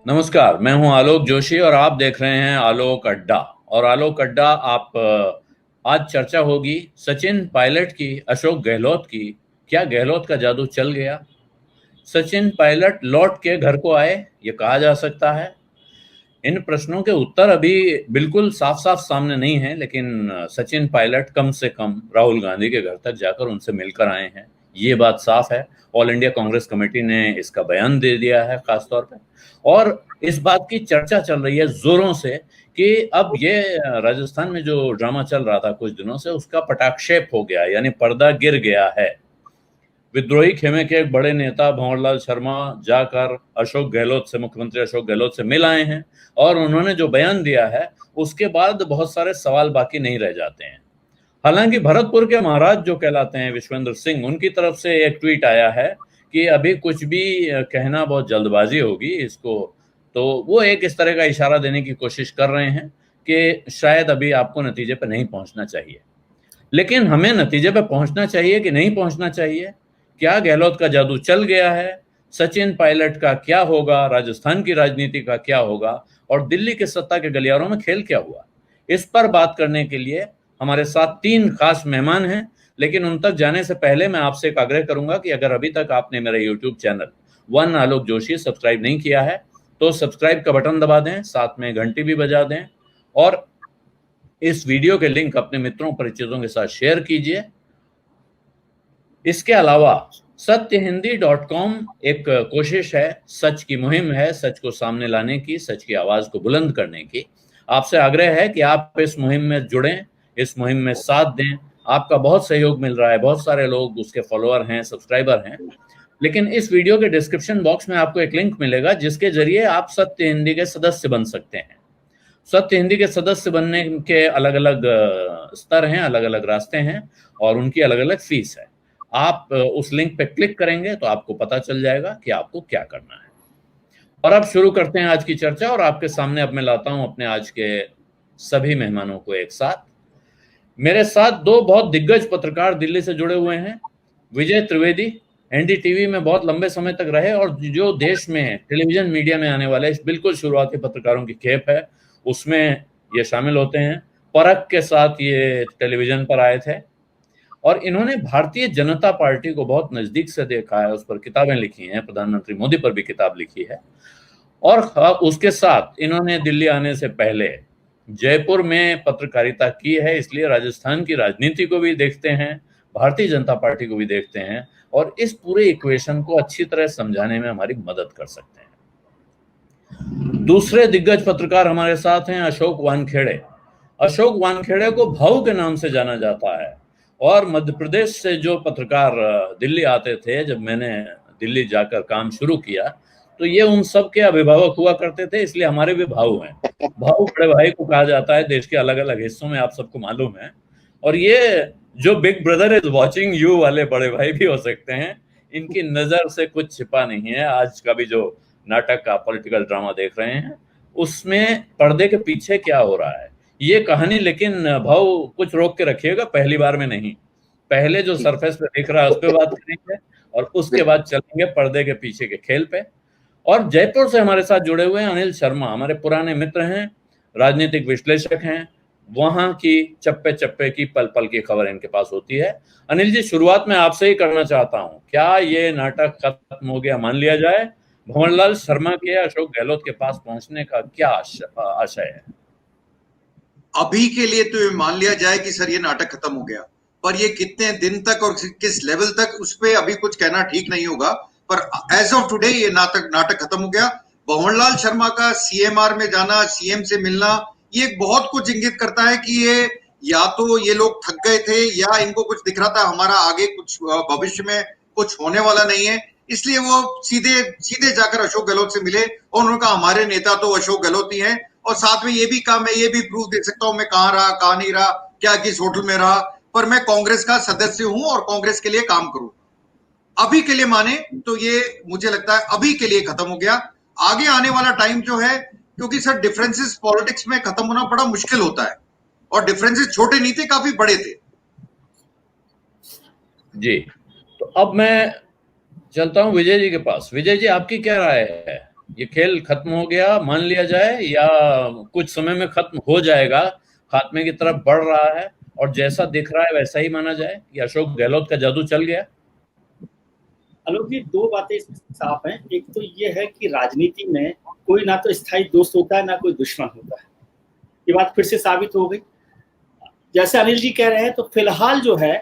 नमस्कार, मैं हूं आलोक जोशी और आप देख रहे हैं आलोक अड्डा। और आलोक अड्डा आप आज चर्चा होगी सचिन पायलट की, अशोक गहलोत की। क्या गहलोत का जादू चल गया? सचिन पायलट लौट के घर को आए, ये कहा जा सकता है। इन प्रश्नों के उत्तर अभी बिल्कुल साफ साफ सामने नहीं है, लेकिन सचिन पायलट कम से कम राहुल गांधी के घर तक जाकर उनसे मिलकर आए हैं, ये बात साफ है। ऑल इंडिया कांग्रेस कमेटी ने इसका बयान दे दिया है खास तौर पे। और इस बात की चर्चा चल रही है जोरों से कि अब ये राजस्थान में जो ड्रामा चल रहा था कुछ दिनों से, उसका पटाक्षेप हो गया, यानी पर्दा गिर गया है। विद्रोही खेमे के एक बड़े नेता भंवरलाल शर्मा जाकर अशोक गहलोत से, मुख्यमंत्री अशोक गहलोत से मिल आए हैं। और उन्होंने जो बयान दिया है उसके बाद बहुत सारे सवाल बाकी नहीं रह जाते हैं। हालांकि भरतपुर के महाराज जो कहलाते हैं विश्वेंद्र सिंह, उनकी तरफ से एक ट्वीट आया है कि अभी कुछ भी कहना बहुत जल्दबाजी होगी इसको। तो वो एक इस तरह का इशारा देने की कोशिश कर रहे हैं कि शायद अभी आपको नतीजे पर नहीं पहुंचना चाहिए। लेकिन हमें नतीजे पे पहुंचना चाहिए कि नहीं पहुंचना चाहिए? क्या गहलोत का जादू चल गया है? सचिन पायलट का क्या होगा? राजस्थान की राजनीति का क्या होगा? और दिल्ली के सत्ता के गलियारों में खेल क्या हुआ? इस पर बात करने के लिए हमारे साथ तीन खास मेहमान हैं। लेकिन उन तक जाने से पहले मैं आपसे एक आग्रह करूंगा कि अगर अभी तक आपने मेरा यूट्यूब चैनल वन आलोक जोशी सब्सक्राइब नहीं किया है तो सब्सक्राइब का बटन दबा दें, साथ में घंटी भी बजा दें। और इस वीडियो के लिंक अपने मित्रों परिचितों के साथ शेयर कीजिए। इसके अलावा सत्यहिंदी.com एक कोशिश है, सच की मुहिम है, सच को सामने लाने की, सच की आवाज को बुलंद करने की। आपसे आग्रह है कि आप इस मुहिम में जुड़ें, इस मुहिम में साथ दें। आपका बहुत सहयोग मिल रहा है, बहुत सारे लोग उसके फॉलोअर हैं, सब्सक्राइबर हैं। लेकिन इस वीडियो के डिस्क्रिप्शन बॉक्स में आपको एक लिंक मिलेगा जिसके जरिए आप सत्य हिंदी के सदस्य बन सकते हैं। सत्य हिंदी के सदस्य बनने के अलग अलग स्तर हैं, अलग अलग रास्ते हैं और उनकी अलग अलग फीस है। आप उस लिंक पे क्लिक करेंगे तो आपको पता चल जाएगा कि आपको क्या करना है। और अब शुरू करते हैं आज की चर्चा। और आपके सामने अब मैं लाता हूं अपने आज के सभी मेहमानों को एक साथ। मेरे साथ दो बहुत दिग्गज पत्रकार दिल्ली से जुड़े हुए हैं। विजय त्रिवेदी एनडीटीवी में बहुत लंबे समय तक रहे और जो देश में टेलीविजन मीडिया में आने वाले बिल्कुल शुरुआती पत्रकारों की खेप है उसमें ये शामिल होते हैं। परख के साथ ये टेलीविजन पर आए थे और इन्होंने भारतीय जनता पार्टी को बहुत नजदीक से देखा है, उस पर किताबें लिखी हैं, प्रधानमंत्री मोदी पर भी किताब लिखी है। और उसके साथ इन्होंने दिल्ली आने से पहले जयपुर में पत्रकारिता की है, इसलिए राजस्थान की राजनीति को भी देखते हैं, भारतीय जनता पार्टी को भी देखते हैं और इस पूरे इक्वेशन को अच्छी तरह समझाने में हमारी मदद कर सकते हैं। दूसरे दिग्गज पत्रकार हमारे साथ हैं अशोक वानखेड़े। अशोक वानखेड़े को भाऊ के नाम से जाना जाता है और मध्य प्रदेश से जो पत्रकार दिल्ली आते थे, जब मैंने दिल्ली जाकर काम शुरू किया तो ये उन सब के अभिभावक हुआ करते थे, इसलिए हमारे भी भाऊ हैं। भाऊ बड़े भाई को कहा जाता है देश के अलग अलग हिस्सों में, आप सबको मालूम है। और ये जो big brother is watching you वाले बड़े भाई भी हो सकते हैं। इनकी नजर से कुछ छिपा नहीं है। आज का भी जो नाटक का पॉलिटिकल ड्रामा देख रहे हैं उसमें पर्दे के पीछे क्या हो रहा है ये कहानी, लेकिन भाव कुछ रोक के रखिएगा, पहली बार में नहीं। पहले जो सरफेस पे दिख रहा है उस पर बात करेंगे और उसके बाद चलेंगे पर्दे के पीछे के खेल पे। और जयपुर से हमारे साथ जुड़े हुए हैं अनिल शर्मा, हमारे पुराने मित्र हैं, राजनीतिक विश्लेषक हैं। वहां की चप्पे चप्पे की पल पल की खबर इनके पास होती है। अनिल जी, शुरुआत में आपसे ही करना चाहता हूं, क्या ये नाटक खत्म हो गया मान लिया जाए? भंवरलाल शर्मा के अशोक गहलोत के पास पहुंचने का क्या आशय है? अभी के लिए तो ये मान लिया जाए कि सर ये नाटक खत्म हो गया, पर ये कितने दिन तक और किस लेवल तक उस पर अभी कुछ कहना ठीक नहीं होगा। पर एज ऑफ टुडे ये नाटक खत्म हो गया। भंवरलाल शर्मा का सीएमआर में जाना, सीएम से मिलना, ये बहुत कुछ इंगित करता है कि ये या तो ये लोग थक गए थे या इनको कुछ दिख रहा था हमारा आगे कुछ भविष्य में कुछ होने वाला नहीं है, इसलिए वो सीधे सीधे जाकर अशोक गहलोत से मिले और उन्होंने कहा हमारे नेता तो अशोक गहलोत ही हैं। और साथ में ये भी कहा, मैं ये भी प्रूफ दे सकता हूं मैं कहां रहा, कहां नहीं रहा, क्या किस होटल में रहा, पर मैं कांग्रेस का सदस्य हूं और कांग्रेस के लिए काम करूं। अभी के लिए माने तो ये मुझे लगता है अभी के लिए खत्म हो गया। आगे आने वाला टाइम जो है, क्योंकि सर डिफरेंसेस पॉलिटिक्स में खत्म होना बड़ा मुश्किल होता है और डिफरेंसेस छोटे नहीं थे, काफी बड़े थे। जी, तो अब मैं चलता हूं विजय जी के पास। विजय जी, आपकी क्या राय है? ये खेल खत्म हो गया मान लिया जाए, या कुछ समय में खत्म हो जाएगा, खात्मे की तरफ बढ़ रहा है, और जैसा दिख रहा है वैसा ही माना जाए कि अशोक गहलोत का जादू चल गया? आलोक जी, दो बातें इसमें साफ हैं। एक तो ये है कि राजनीति में कोई ना तो स्थायी दोस्त होता है, ना कोई दुश्मन होता है। ये बात फिर से साबित हो गई। जैसे अनिल जी कह रहे हैं, तो फिलहाल जो है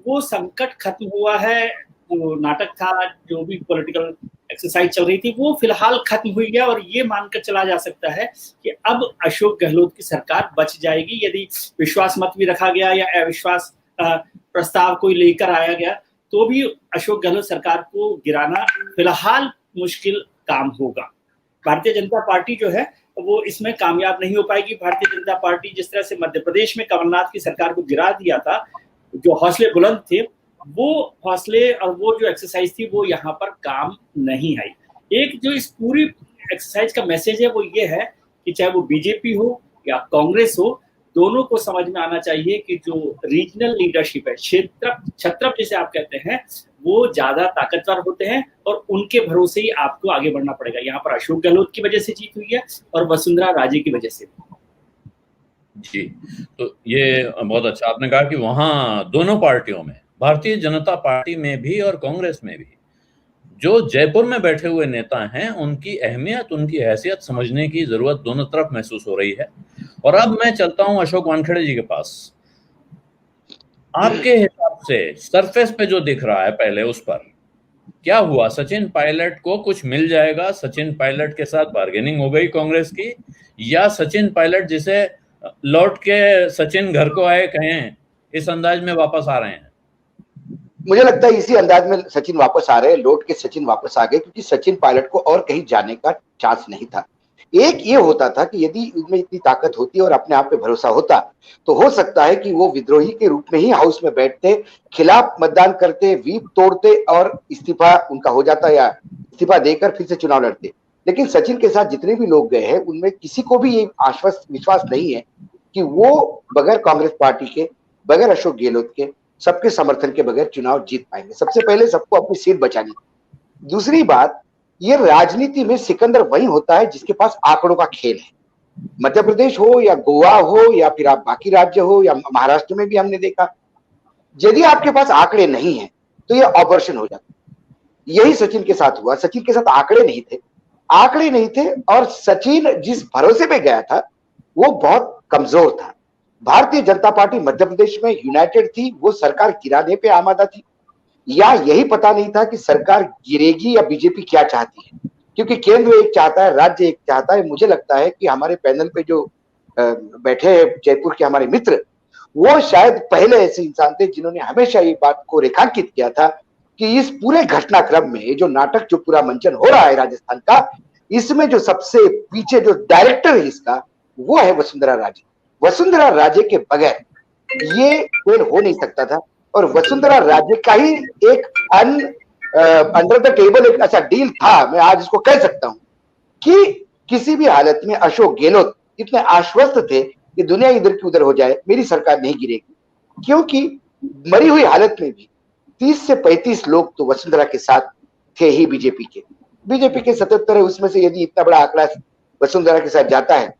वो संकट खत्म हुआ है। जो नाटक था, जो भी पॉलिटिकल एक्सरसाइज चल रही थी, वो फिलहाल खत्म हुई है। और ये मानकर चला जा सकता है कि अब अशोक गहलोत की सरकार बच जाएगी। यदि विश्वास मत भी रखा गया या अविश्वास प्रस्ताव कोई लेकर आया गया, तो भी अशोक गहलोत सरकार को गिराना फिलहाल मुश्किल काम होगा। भारतीय जनता पार्टी जो है वो इसमें कामयाब नहीं हो पाएगी। भारतीय जनता पार्टी जिस तरह से मध्य प्रदेश में कमलनाथ की सरकार को गिरा दिया था, जो हौसले बुलंद थे, वो हौसले और वो जो एक्सरसाइज थी वो यहाँ पर काम नहीं आई। एक जो इस पूरी एक्सरसाइज का मैसेज है वो ये है कि चाहे वो बीजेपी हो या कांग्रेस हो, दोनों को समझ में आना चाहिए कि जो रीजनल लीडरशिप है, छत्रप जिसे आप कहते हैं, वो ज्यादा ताकतवर होते हैं और उनके भरोसे ही आपको आगे बढ़ना पड़ेगा। यहाँ पर अशोक गहलोत की वजह से जीत हुई है और वसुंधरा राजे की वजह से। जी, तो ये बहुत अच्छा आपने कहा कि वहां दोनों पार्टियों में, भारतीय जनता पार्टी में भी और कांग्रेस में भी, जो जयपुर में बैठे हुए नेता हैं, उनकी अहमियत, उनकी हैसियत समझने की जरूरत दोनों तरफ महसूस हो रही है। और अब मैं चलता हूं अशोक वानखेड़े जी के पास। आपके हिसाब से सरफेस पे जो दिख रहा है, पहले उस पर क्या हुआ? सचिन पायलट को कुछ मिल जाएगा? सचिन पायलट के साथ बार्गेनिंग हो गई कांग्रेस की, या सचिन पायलट जिसे लौट के सचिन घर को आए कहें, इस अंदाज में वापस आ रहे हैं? मुझे लगता है इसी अंदाज में सचिन वापस आ रहे हैं, लौट के सचिन वापस आ गए, क्योंकि सचिन पायलट को और कहीं जाने का चांस नहीं था। एक ये होता था कि यदि उनमें इतनी ताकत होती और अपने आप पे भरोसा होता, तो हो सकता है कि वो विद्रोही के रूप में ही हाउस में बैठते, खिलाफ मतदान करते, व्हीप तोड़ते और इस्तीफा उनका हो जाता, या इस्तीफा देकर फिर से चुनाव लड़ते। लेकिन सचिन के साथ जितने भी लोग गए हैं, उनमें किसी को भी ये विश्वास नहीं है कि वो बगैर कांग्रेस पार्टी के, बगैर अशोक गहलोत के, सबके समर्थन के बगैर चुनाव जीत पाएंगे। सबसे पहले सबको अपनी सीट बचानी। दूसरी बात, ये राजनीति में सिकंदर वही होता है जिसके पास आंकड़ों का खेल है। मध्य प्रदेश हो या गोवा हो या फिर आप बाकी राज्य हो या महाराष्ट्र में भी हमने देखा, यदि आपके पास आंकड़े नहीं है तो ये ऑपरेशन हो जाता है। यही सचिन के साथ हुआ। सचिन के साथ आंकड़े नहीं थे और सचिन जिस भरोसे पे गया था वो बहुत कमजोर था। भारतीय जनता पार्टी मध्य प्रदेश में यूनाइटेड थी, वो सरकार गिराने पे आमादा थी, या यही पता नहीं था कि सरकार गिरेगी या बीजेपी क्या चाहती है, क्योंकि केंद्र एक चाहता है, राज्य एक चाहता है। मुझे लगता है कि हमारे पैनल पे जो बैठे हैं जयपुर के हमारे मित्र, वो शायद पहले ऐसे इंसान थे जिन्होंने हमेशा ये बात को रेखांकित किया था कि इस पूरे घटनाक्रम में ये जो नाटक, जो पूरा मंचन हो रहा है राजस्थान का, इसमें जो सबसे पीछे जो डायरेक्टर है इसका, वो है वसुंधरा राजे। वसुंधरा राजे के बगैर ये खेल हो नहीं सकता था। और वसुंधरा राजे का ही एक अंडर द टेबल एक अच्छा डील था, मैं आज इसको कह सकता हूं, कि किसी भी हालत में अशोक गहलोत इतने आश्वस्त थे कि दुनिया इधर की उधर हो जाए, मेरी सरकार नहीं गिरेगी, क्योंकि मरी हुई हालत में भी 30 से 35 लोग तो वसुंधरा के साथ थे ही बीजेपी के 77 है, उसमें से यदि इतना बड़ा आंकड़ा वसुंधरा के साथ जाता है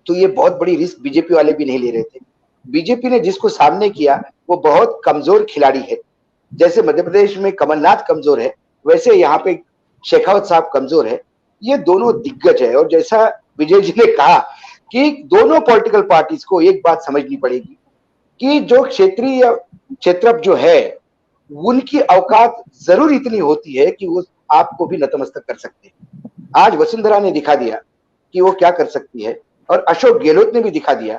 तो ये बहुत बड़ी रिस्क बीजेपी वाले भी नहीं ले रहे थे। बीजेपी ने जिसको सामने किया वो बहुत कमजोर खिलाड़ी है। जैसे मध्य प्रदेश में कमलनाथ कमजोर है, वैसे यहाँ पे शेखावत साहब कमजोर है। ये दोनों दिग्गज है। और जैसा विजय जी ने कहा कि दोनों पॉलिटिकल पार्टीज को एक बात समझनी पड़ेगी कि जो क्षेत्रीय क्षेत्रप जो है, उनकी औकात जरूर इतनी होती है कि वो आपको भी नतमस्तक कर सकते हैं। आज वसुंधरा ने दिखा दिया कि वो क्या कर सकती है, और अशोक गहलोत ने भी दिखा दिया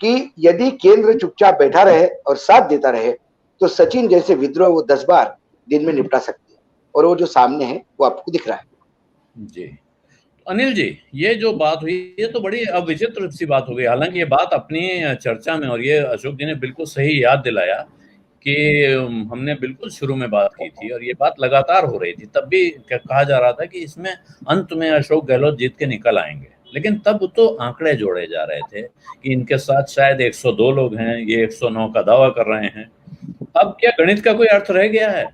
कि यदि केंद्र चुपचाप बैठा रहे और साथ देता रहे तो सचिन जैसे विद्रोह वो 10 बार दिन में निपटा सकते हैं। और वो जो सामने है वो आपको दिख रहा है। जी, अनिल जी, ये जो बात हुई ये तो बड़ी अब विचित्र सी बात हो गई। हालांकि ये बात अपनी चर्चा में, और ये अशोक जी ने बिल्कुल सही याद दिलाया कि हमने बिल्कुल शुरू में बात की थी और ये बात लगातार हो रही थी। तब भी कहा जा रहा था कि इसमें अंत में अशोक गहलोत जीत के निकल आएंगे, लेकिन तब तो आंकड़े जोड़े जा रहे थे कि इनके साथ शायद 102 लोग हैं, ये 109 का दावा कर रहे हैं। अब क्या गणित का कोई अर्थ रह गया है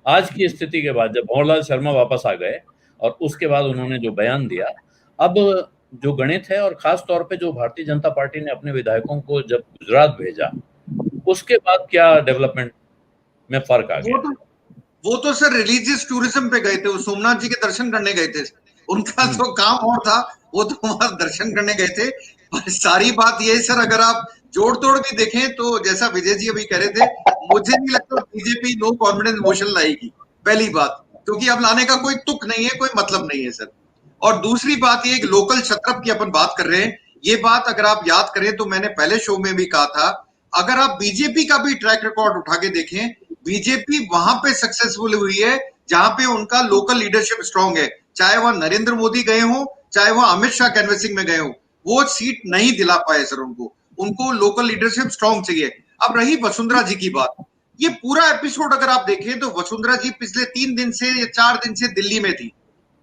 आज की स्थिति के बाद, जब भंवरलाल शर्मा वापस आ गए और उसके बाद उन्होंने जो बयान दिया, अब जो गणित है और खास तौर पे जो भारतीय जनता पार्टी ने अपने विधायकों को जब गुजरात भेजा, उसके बाद क्या डेवलपमेंट में फर्क आ गया? वो तो सर रिलीजियस टूरिज्म पे गए थे, वो सोमनाथ जी के दर्शन करने गए थे, उनका तो काम और था, वो तो वहां दर्शन करने गए थे। पर सारी बात ये है सर, अगर आप जोड़ तोड़ भी देखें तो जैसा विजय जी अभी कह रहे थे, मुझे नहीं लगता बीजेपी नो कॉन्फिडेंस मोशन लाएगी, पहली बात, क्योंकि अब लाने का कोई तुक नहीं है, कोई मतलब नहीं है सर। और दूसरी बात ये लोकल छत्रप की अपन बात कर रहे हैं, ये बात अगर आप याद करें तो मैंने पहले शो में भी कहा था, अगर आप बीजेपी का भी ट्रैक रिकॉर्ड उठा के देखें, बीजेपी वहां पे सक्सेसफुल हुई है जहां पे उनका लोकल लीडरशिप स्ट्रांग है, चाहे वह नरेंद्र मोदी गए हो, चाहे वह अमित शाह कैनवेसिंग में गए हो, वो सीट नहीं दिला पाए सर उनको लोकल लीडरशिप स्ट्रांग चाहिए। अब रही वसुंधरा जी की बात, ये पूरा एपिसोड अगर आप देखें तो वसुंधरा जी पिछले 3 दिन से या 4 दिन से दिल्ली में थी,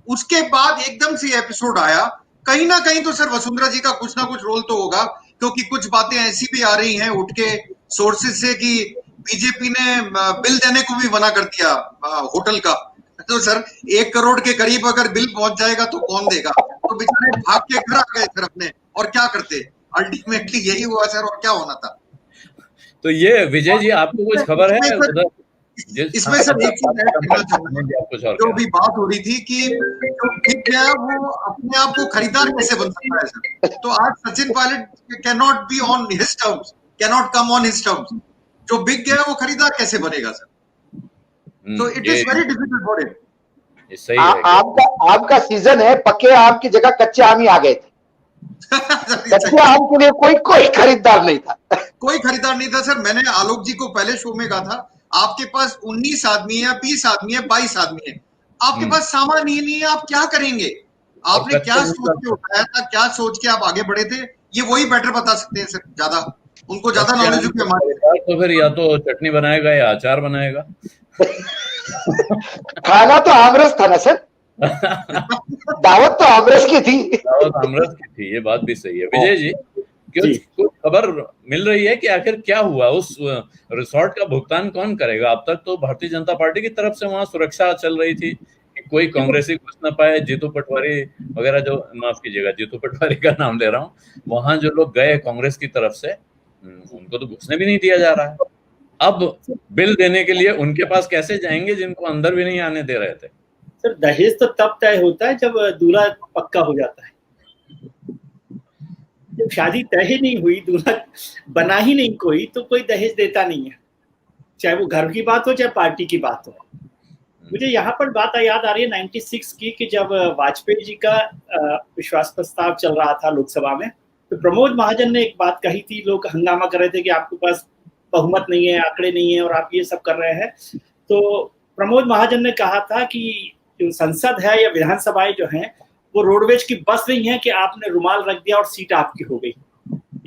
उसके बाद एकदम से एपिसोड आया, कहीं ना कहीं तो सर वसुंधरा जी का कुछ ना कुछ रोल तो होगा, क्योंकि कुछ बातें ऐसी भी आ रही हैं उठ के सोर्सेज से कि बीजेपी ने बिल देने को भी मना कर दिया होटल का। तो सर 1 करोड़ के करीब अगर बिल पहुंच जाएगा तो कौन देगा, तो बेचारे भाग के घर आ गए सर अपने, और क्या करते, अल्टीमेटली यही हुआ सर, और क्या होना था। तो ये विजय जी आपको कुछ खबर है उधर? इसमें सर एक चीज ऐड करना चाहूंगा, जो भी बात हो रही थी कि जो बिक गया वो अपने आप को खरीदार कैसे बन सकता है सर, तो आज Sachin Pilot can not be on his terms, can not come on his terms, जो बिक गया वो खरीदार कैसे बनेगा सर, तो it is very difficult for him. सही है, आपका सीजन है, पक्के आम की जगह कच्चे आम ही आ गए थे। कच्चे आम के लिए कोई खरीदार नहीं था, कोई खरीदार नहीं था सर। मैंने आलोक जी को पहले शो में कहा था, आपके पास 19 आदमी है, 20 आदमी है, 22 आदमी है, आपके पास सामान ही नहीं है, आप क्या करेंगे, आपने क्या सोच के उठाया था, क्या सोच के आप आगे बढ़े थे, ये वही बेटर बता सकते हैं सर, ज्यादा उनको ज्यादा नॉलेज होगी हमारे। तो फिर या तो चटनी बनाएगा या अचार बनाएगा। खाना तो आमरस था ना सर, दावत तो आमरस की थी, दावत आमरस की थी, ये बात भी सही है। विजय जी, कुछ खबर मिल रही है कि आखिर क्या हुआ, उस रिसोर्ट का भुगतान कौन करेगा? अब तक तो भारतीय जनता पार्टी की तरफ से वहां सुरक्षा चल रही थी कि कोई कांग्रेसी घुस ना पाए, जीतू पटवारी वगैरह, जो माफ कीजिएगा जीतू पटवारी का नाम ले रहा हूँ, वहां जो लोग गए कांग्रेस की तरफ से, उनको तो घुसने भी नहीं दिया जा रहा है। अब बिल देने के लिए उनके पास कैसे जाएंगे जिनको अंदर भी नहीं आने दे रहे थे? सर दहेज तो तब तय होता है जब दूल्हा पक्का हो जाता है, जब शादी तय ही नहीं हुई, दूल्हा बना ही नहीं कोई, तो कोई दहेज देता नहीं है, चाहे वो घर की बात हो चाहे पार्टी की बात हो। मुझे यहाँ पर बात याद आ रही है 96 की, कि जब वाजपेयी जी का विश्वास प्रस्ताव चल रहा था लोकसभा में, तो प्रमोद महाजन ने एक बात कही थी, लोग हंगामा कर रहे थे कि आपके पास बहुमत नहीं है, आंकड़े नहीं है और आप ये सब कर रहे हैं। तो प्रमोद महाजन ने कहा था कि जो संसद है या विधानसभाएं जो हैं वो रोडवेज की बस नहीं है कि आपने रुमाल रख दिया और सीट आपकी हो गई,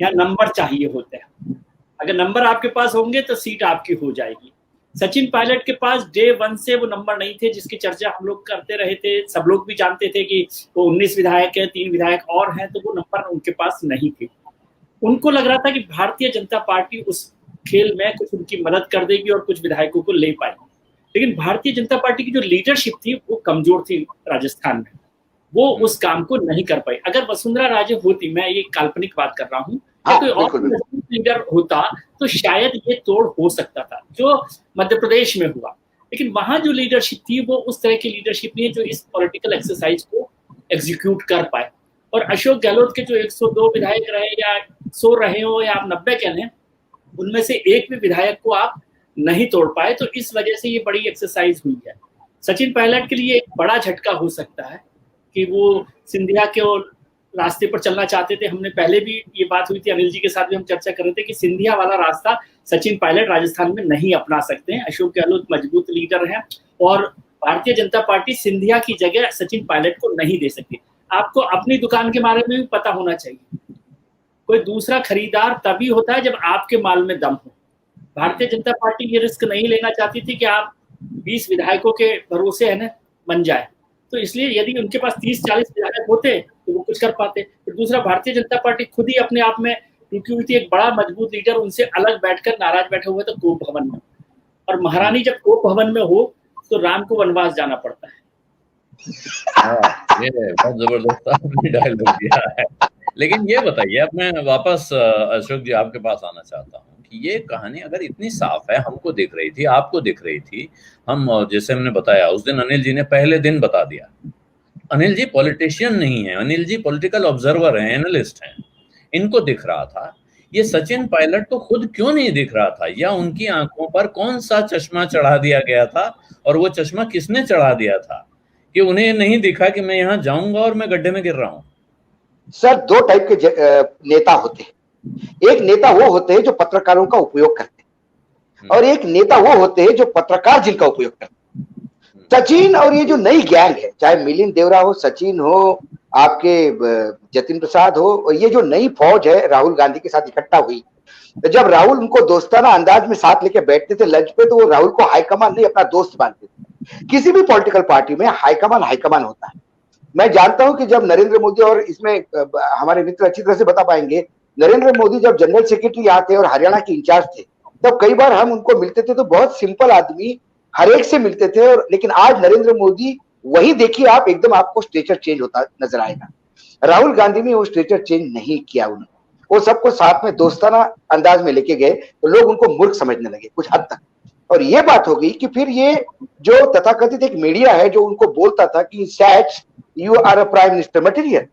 यहाँ नंबर चाहिए होते हैं, अगर नंबर आपके पास होंगे तो सीट आपकी हो जाएगी। सचिन पायलट के पास डे 1 से वो नंबर नहीं थे जिसकी चर्चा हम लोग करते रहे थे, सब लोग भी जानते थे कि वो 19 विधायक है, 3 विधायक और हैं, तो वो नंबर उनके पास नहीं थे। उनको लग रहा था कि भारतीय जनता पार्टी उस खेल में कुछ उनकी मदद कर देगी और कुछ विधायकों को ले पाएगी, लेकिन भारतीय जनता पार्टी की जो लीडरशिप थी वो कमजोर थी राजस्थान में, वो उस काम को नहीं कर पाई। अगर वसुंधरा राजे होती, मैं ये काल्पनिक बात कर रहा हूँ, कोई और लीडर होता तो शायद ये तोड़ हो सकता था जो मध्य प्रदेश में हुआ, लेकिन वहां जो लीडरशिप थी वो उस तरह की लीडरशिप नहीं है जो इस पॉलिटिकल एक्सरसाइज को एग्जीक्यूट कर पाए। और अशोक गहलोत के जो 102 विधायक रहे या 100 रहे हो या आप 90 कह लें, उनमें से एक भी विधायक को आप नहीं तोड़ पाए, तो इस वजह से ये बड़ी एक्सरसाइज हुई है। सचिन पायलट के लिए एक बड़ा झटका हो सकता है कि वो सिंधिया के रास्ते पर चलना चाहते थे। हमने पहले भी ये बात हुई थी, अनिल जी के साथ भी हम चर्चा कर रहे थे कि सिंधिया वाला रास्ता सचिन पायलट राजस्थान में नहीं अपना सकते हैं। अशोक गहलोत मजबूत लीडर हैं और भारतीय जनता पार्टी सिंधिया की जगह सचिन पायलट को नहीं दे सकती। आपको अपनी दुकान के बारे में भी पता होना चाहिए, कोई दूसरा खरीदार तभी होता है जब आपके माल में दम हो। भारतीय जनता पार्टी ये रिस्क नहीं लेना चाहती थी कि आप 20 विधायकों के भरोसे है ना बन जाए, तो इसलिए यदि उनके पास 30-40 विधायक होते तो वो कुछ कर पाते। फिर दूसरा, भारतीय जनता पार्टी खुद ही अपने आप में टूटी हुई थी, एक बड़ा मजबूत लीडर उनसे अलग बैठकर नाराज बैठे हुए थे कोप भवन में, और महारानी जब कोप भवन में हो तो राम को वनवास जाना पड़ता है, ये बहुत जबरदस्त आपने डायलॉग दिया है। लेकिन ये बताइए, अब मैं वापस अशोक जी आपके पास आना चाहता हूँ कि ये कहानी अगर इतनी साफ है, हमको दिख रही थी, आपको दिख रही थी, हम जैसे हमने बताया उस दिन अनिल जी ने पहले दिन बता दिया। अनिल जी पॉलिटिशियन नहीं है, अनिल जी पॉलिटिकल ऑब्जर्वर हैं, एनालिस्ट हैं, इनको दिख रहा था। ये सचिन पायलट को खुद क्यों नहीं दिख रहा था, या उनकी आंखों पर कौन सा चश्मा चढ़ा दिया गया था, और वो चश्मा किसने चढ़ा दिया था कि उन्हें नहीं दिखा कि मैं यहां जाऊंगा और मैं गड्ढे में गिर रहा हूं? सर, दो टाइप के नेता होते हैं। एक नेता वो होते हैं जो पत्रकारों का उपयोग करते हैं, और एक नेता वो होते हैं जो पत्रकार जिनका उपयोग करते हैं। सचिन और ये जो नई गैंग है, चाहे मिलिंद देवरा हो, सचिन हो, आपके जतिन प्रसाद हो, और ये जो नई फौज है राहुल गांधी के साथ इकट्ठा हुई, तो जब राहुल उनको दोस्ताना अंदाज में साथ लेके बैठते थे लंच पे, तो वो राहुल को हाईकमान नहीं अपना दोस्त मानते थे। किसी भी पॉलिटिकल पार्टी में हाईकमान हाईकमान होता है। मैं जानता हूं कि जब नरेंद्र मोदी, और इसमें हमारे मित्र अच्छी तरह से बता पाएंगे, नरेंद्र मोदी जब जनरल सेक्रेटरी यहाँ थे और हरियाणा के इंचार्ज थे, तब कई बार हम उनको मिलते थे तो बहुत सिंपल आदमी हर एक से मिलते थे। और लेकिन आज नरेंद्र मोदी, वही देखिए आप, एकदम आपको स्ट्रेचर चेंज होता नजर आएगा। राहुल गांधी ने वो स्ट्रेचर चेंज नहीं किया। उन्होंने वो सबको साथ में दोस्ताना अंदाज में लेके गए, तो लोग उनको मूर्ख समझने लगे कुछ हद तक। और ये बात हो गई कि फिर ये जो तथाकथित एक मीडिया है जो उनको बोलता था कि सैच you are a prime minister material,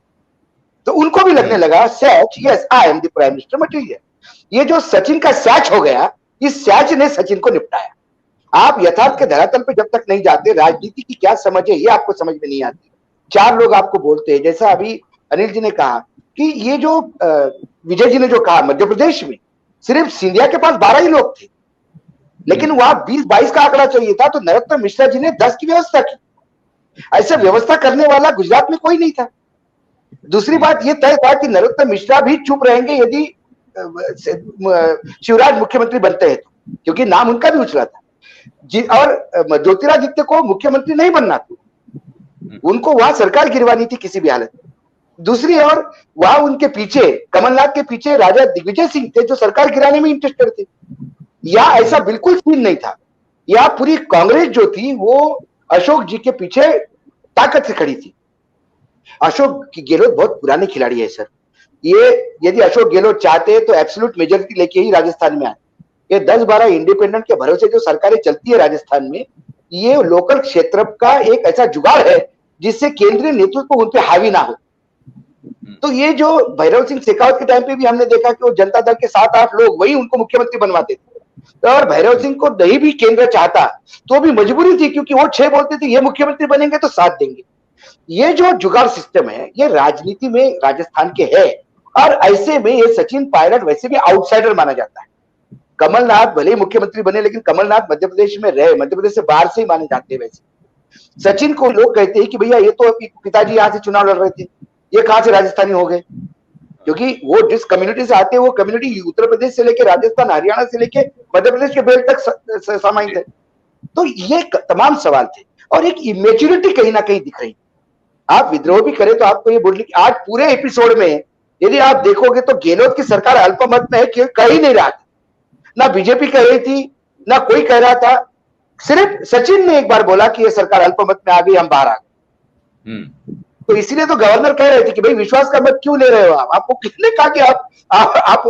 तो उनको भी लगने लगा सैच yes I am the prime minister material. ये जो सचिन का सैच हो गया, इस सैच ने सचिन को निपटाया। आप यथार्थ के धरातल पे जब तक नहीं जाते, राजनीति की क्या समझ है ये आपको समझ में नहीं आती। चार लोग आपको बोलते हैं, जैसा अभी अनिल जी ने कहा कि ये जो विजय जी ने जो कहा, मध्य प्रदेश में सिर्फ सिंधिया के पास 12 ही लोग थे, लेकिन वहां 20-22 का आंकड़ा चाहिए था, तो नरोत्तम मिश्रा जी ने 10 की व्यवस्था की। ऐसे व्यवस्था करने वाला गुजरात में कोई नहीं था। दूसरी बात यह तय था कि नरोत्तम मिश्रा भी चुप रहेंगे यदि शिवराज मुख्यमंत्री बनते हैं तो, क्योंकि नाम उनका भी उछला था। और ज्योतिरादित्य को मुख्यमंत्री नहीं बनना था, उनको वहां सरकार गिरवानी थी किसी भी हालत में। दूसरी ओर वहां उनके पीछे, कमलनाथ के पीछे राजा दिग्विजय सिंह थे जो सरकार गिराने में इंटरेस्टेड थे। या ऐसा बिल्कुल सीन नहीं था। या पूरी कांग्रेस जो थी वो अशोक जी के पीछे ताकत से खड़ी थी। अशोक गहलोत बहुत पुराने खिलाड़ी है सर। ये यदि अशोक गहलोत चाहते हैं तो एब्सोल्यूट मेजोरिटी लेके ही राजस्थान में आए। ये 10-12 इंडिपेंडेंट के भरोसे जो सरकारें चलती है राजस्थान में, ये लोकल क्षेत्र का एक ऐसा जुगाड़ है जिससे केंद्रीय नेतृत्व उन पर हावी ना हो। तो ये जो भैरव सिंह शेखावत के टाइम पे भी हमने देखा कि वो जनता दल के 7-8 लोग वही उनको मुख्यमंत्री बनवाते थे। और भैरव सिंह को नहीं भी केंद्र चाहता तो भी मजबूरी थी, क्योंकि वो 6 बोलते थे ये मुख्यमंत्री बनेंगे तो 7 देंगे। ये जो जुगाड़ सिस्टम है ये राजनीति में राजस्थान के है। और ऐसे में ये सचिन पायलट वैसे भी आउटसाइडर माना जाता है। कमलनाथ भले ही मुख्यमंत्री बने, लेकिन कमलनाथ मध्य प्रदेश में रहे, मध्य प्रदेश से बाहर से ही माने जाते हैं। वैसे सचिन को लोग कहते हैं कि भैया ये तो पिताजी यहाँ से चुनाव लड़ रहे थे, ये कहां से राजस्थानी हो गए, क्योंकि वो जिस कम्युनिटी से आते हैं वो कम्युनिटी उत्तर प्रदेश से लेकर राजस्थान, हरियाणा से लेकर मध्य प्रदेश के बेल्ट तक समाहित है। तो ये तमाम सवाल थे और एक इमेच्योरिटी कहीं ना कहीं दिख रही। आप विद्रोह भी करें तो आपको ये बोलने की, आज पूरे एपिसोड में यदि आप देखोगे तो गहलोत की सरकार अल्पमत में है, कह ही नहीं रहा था। ना बीजेपी कह रही थी, ना कोई कह रहा था। सिर्फ सचिन ने एक बार बोला कि ये सरकार अल्पमत में आ गई, हम बाहर आ गए। तो इसीलिए तो गवर्नर कह रहे थे कि भाई विश्वास का मत क्यों ले रहे हो आप, आपको किसने कहा कि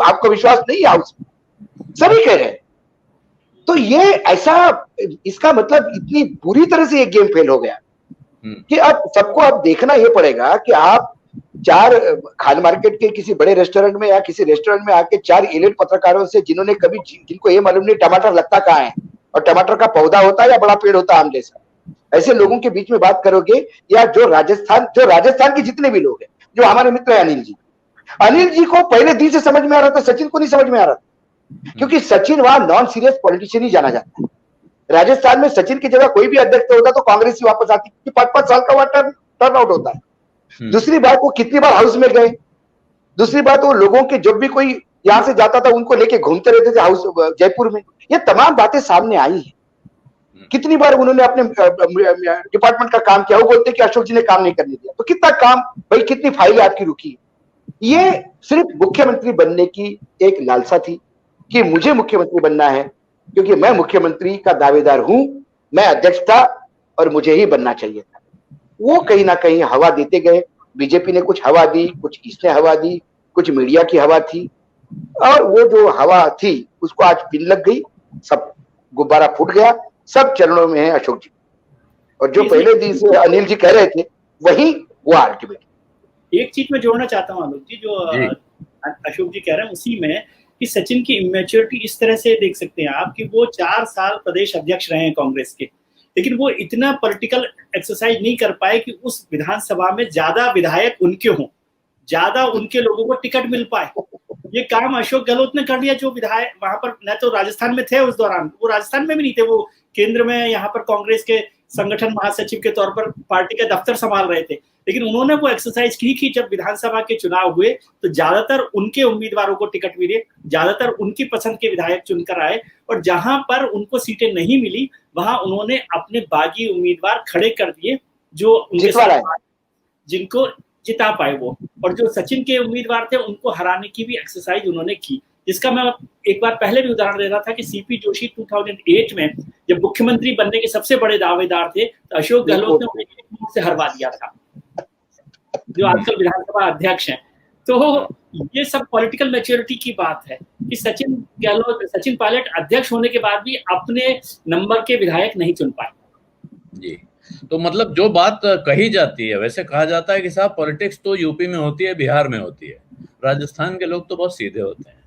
आपको विश्वास नहीं है हाउस में, सभी कह रहे हैं। तो ये ऐसा, इसका मतलब इतनी बुरी तरह से ये गेम फेल हो गया कि अब सबको अब देखना ये पड़ेगा कि आप 4 खान मार्केट के किसी बड़े रेस्टोरेंट में या किसी रेस्टोरेंट में आके 4 एलिट पत्रकारों से, जिन्होंने कभी, जिनको ये मालूम नहीं टमाटर लगता कहाँ है और टमाटर का पौधा होता है या बड़ा पेड़ होता है आम जैसा, ऐसे लोगों के बीच में बात करोगे। या जो राजस्थान के जितने भी लोग हैं, जो हमारे मित्र है अनिल जी को पहले दिन से समझ में आ रहा था, सचिन को नहीं समझ में आ रहा था, क्योंकि सचिन वहां नॉन सीरियस पॉलिटिशियन ही जाना जाता है। राजस्थान में सचिन की जगह कोई भी अध्यक्ष होता तो कांग्रेस ही वापस आती, क्योंकि 5-5 साल का वहां टर्न आउट होता है। दूसरी बात, वो कितनी बार हाउस में गए। दूसरी बात, वो लोगों के जब भी कोई यहां से जाता था उनको लेके घूमते रहते थे हाउस जयपुर में। ये तमाम बातें सामने आई है। कितनी बार उन्होंने अपने डिपार्टमेंट का काम किया, वो बोलते कि अशोक जी ने काम नहीं करने दिया। तो कितना काम भाई, कितनी फाइलें आपकी रुकी। ये सिर्फ मुख्यमंत्री बनने की एक लालसा थी कि मुझे मुख्यमंत्री बनना है, क्योंकि मैं मुख्यमंत्री का दावेदार हूं, मैं अध्यक्ष था और मुझे ही बनना चाहिए था। वो कहीं ना कहीं हवा देते गए। बीजेपी ने कुछ हवा दी, कुछ इसने हवा दी, कुछ मीडिया की हवा थी, और वो जो हवा थी उसको आज पिन लग गई, सब गुब्बारा फूट गया, सब चरणों में है अशोक जी। और जो पहले दिन से अनिल जी कह रहे थे वही हुआ अल्टीमेट। एक चीज मैं जोड़ना चाहता हूँ आलोक जी, जो अशोक जी कह रहे हैं उसी में, कि सचिन की इमेच्योरिटी इस तरह से देख सकते हैं आप कि वो 4 साल प्रदेश अध्यक्ष रहे हैं कांग्रेस के, लेकिन वो इतना पॉलिटिकल एक्सरसाइज नहीं कर पाए कि उस विधानसभा में ज्यादा विधायक उनके हों, ज्यादा उनके लोगों को टिकट मिल पाए। ये काम अशोक गहलोत ने कर लिया, जो विधायक वहां पर न तो राजस्थान में थे उस दौरान, वो राजस्थान में भी नहीं थे, वो केंद्र में यहाँ पर कांग्रेस के संगठन महासचिव के तौर पर पार्टी का दफ्तर संभाल रहे थे, लेकिन उन्होंने वो एक्सरसाइज की कि जब विधानसभा के चुनाव हुए तो ज्यादातर उनके उम्मीदवारों को टिकट मिले, ज्यादातर उनकी पसंद के विधायक चुनकर आए, और जहां पर उनको सीटें नहीं मिली वहां उन्होंने अपने बागी उम्मीदवार खड़े कर दिए जो उनके साथ जिनको जिता पाए वो, और जो सचिन के उम्मीदवार थे उनको हराने की भी एक्सरसाइज उन्होंने की, जिसका मैं एक बार पहले भी उदाहरण दे रहा था कि सीपी जोशी 2008 में जब मुख्यमंत्री बनने के सबसे बड़े दावेदार थे तो अशोक गहलोत ने उन्हें से हरवा दिया था, जो आजकल विधानसभा अध्यक्ष हैं। तो ये सब पॉलिटिकल मैच्योरिटी की बात है कि सचिन पायलट अध्यक्ष होने के बाद भी अपने नंबर के विधायक नहीं चुन पाए। जी, तो मतलब जो बात कही जाती है, वैसे कहा जाता है कि साहब पॉलिटिक्स तो यूपी में होती है, बिहार में होती है, राजस्थान के लोग तो बहुत सीधे होते हैं,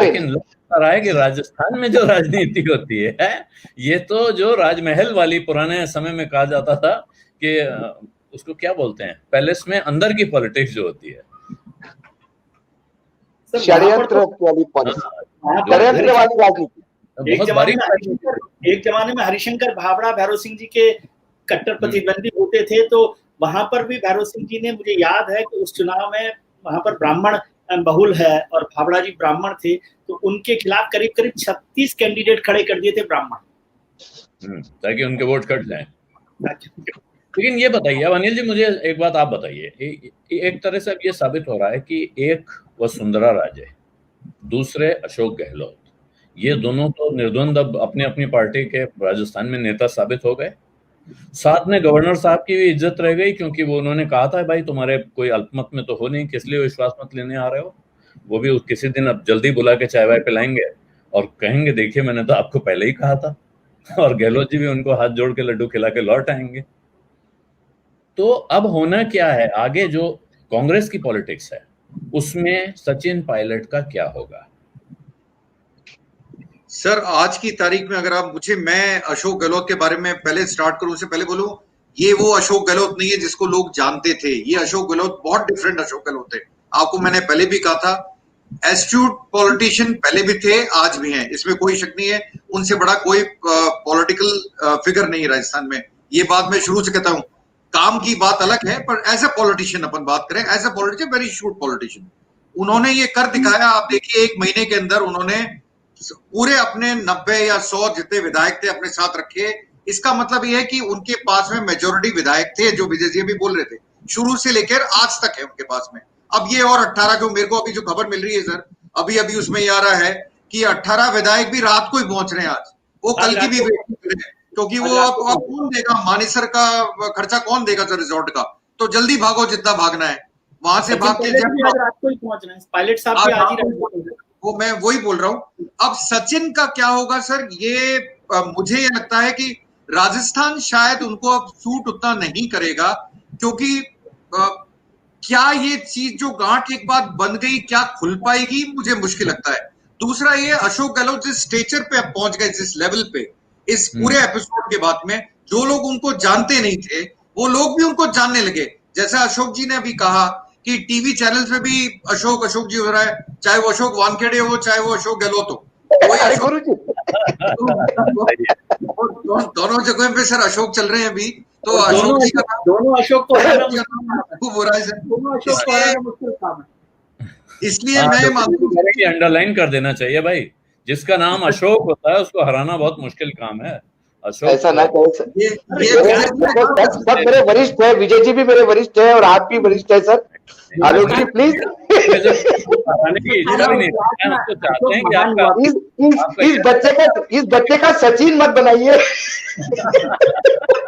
लेकिन लगता रहा है कि राजस्थान में जो राजनीति होती है ये तो जो राजमहल वाली पुराने समय में कहा जाता था कि उसको क्या बोलते हैं, पैलेस में अंदर की पॉलिटिक्स जो होती है, षड्यंत्र वाली राजनीति। एक जमाने में हरिशंकर भावड़ा भैरव सिंह जी के कट्टर प्रतिद्वंदी होते थे, तो वहां पर भी भैरव सिंह जी ने, मुझे याद है कि उस चुनाव में वहां पर ब्राह्मण बहुल है और भावड़ा जी ब्राह्मण थे, तो उनके खिलाफ करीब करीब 36 कैंडिडेट खड़े कर दिए थे ब्राह्मण, ताकि उनके वोट कट जाएं। लेकिन ये बताइए अब अनिल जी, मुझे एक बात आप बताइए, एक तरह से अब ये साबित हो रहा है कि एक वसुंधरा राजे, दूसरे अशोक गहलोत, ये दोनों तो निर्द्वंद अब अपनी अपनी पार्टी के राजस्थान में नेता साबित हो गए। साथ में गवर्नर साहब की भी इज्जत रह गई, क्योंकि वो उन्होंने कहा था भाई तुम्हारे कोई अल्पमत में तो हो नहीं, किस लिए विश्वास मत लेने आ रहे हो। वो भी किसी दिन अब जल्दी बुला के चाय वाय पिलाएंगे और कहेंगे देखिए मैंने तो आपको पहले ही कहा था, और गहलोत जी भी उनको हाथ जोड़ के लड्डू खिला के लौट आएंगे। तो अब होना क्या है आगे, जो कांग्रेस की पॉलिटिक्स है उसमें सचिन पायलट का क्या होगा? सर आज की तारीख में अगर आप मुझे, मैं अशोक गहलोत के बारे में पहले स्टार्ट करूं, उससे पहले बोलूं, ये वो अशोक गहलोत नहीं है जिसको लोग जानते थे। ये अशोक गहलोत बहुत डिफरेंट अशोक गहलोत है। आपको मैंने पहले भी कहा था, एस्ट्यूट पॉलिटिशियन पहले भी थे, आज भी हैं, इसमें कोई शक नहीं है। उनसे बड़ा कोई पॉलिटिकल फिगर नहीं है राजस्थान में। ये बात मैं शुरू से कहता हूं, काम की बात अलग है, पर एज ए पॉलिटिशियन अपन बात करें, एज ए पॉलिटिशियन, वेरी शूट पॉलिटिशियन। उन्होंने ये कर दिखाया। आप देखिए 1 महीने के अंदर उन्होंने पूरे अपने 90 या 100 जितने विधायक थे अपने साथ रखे। इसका मतलब यह है कि उनके पास में मेजोरिटी विधायक थे, जो विजय जी भी बोल रहे थे, शुरू से लेकर आज तक है उनके पास में। अब ये और 18, जो मेरे को अभी जो खबर मिल रही है सर, अभी उसमें ये आ रहा है कि 18 विधायक भी रात को ही पहुंच रहे हैं आज, वो कल की भी वेट कर रहे हैं, क्योंकि वो अब कौन देगा मानेसर का खर्चा, कौन देगा सर रिजॉर्ट का। तो जल्दी भागो जितना भागना है वहां से भाग के रात को ही पहुंच रहे हैं। पायलट साहब भी आज ही, वो मैं वही बोल रहा हूं। अब सचिन का क्या होगा सर, ये मुझे ये लगता है कि राजस्थान शायद उनको अब सूट उतना नहीं करेगा, क्योंकि क्या ये चीज जो गांठ एक बार बन गई क्या खुल पाएगी, मुझे मुश्किल लगता है। दूसरा ये अशोक गहलोत जिस स्टेचर पे अब पहुंच गए, जिस लेवल पे, इस पूरे एपिसोड के बाद में जो लोग उनको जानते नहीं थे वो लोग भी उनको जानने लगे। जैसा अशोक जी ने अभी कहा कि टीवी चैनल्स में भी अशोक जी हो रहा है, चाहे वो अशोक वानखेड़े हो चाहे वो अशोक गहलोत हो, वही अशोक दोनों जगह पे सर अशोक चल रहे हैं अभी। तो अशोक जी का दोनों अशोक को खूब हो रहा है सर, इसलिए मैं मानता कि अंडरलाइन कर देना चाहिए भाई, जिसका नाम अशोक होता है उसको हराना बहुत मुश्किल काम है। अशोक ऐसा ना कहो सर, सब मेरे वरिष्ठ है, विजय जी भी मेरे वरिष्ठ है और आप भी वरिष्ठ है सर। आलोक जी प्लीज बताने की इच्छा भी नहीं रखते हैं, हम तो चाहते हैं कि आपका इस बच्चे का सचिन मत बनाइए।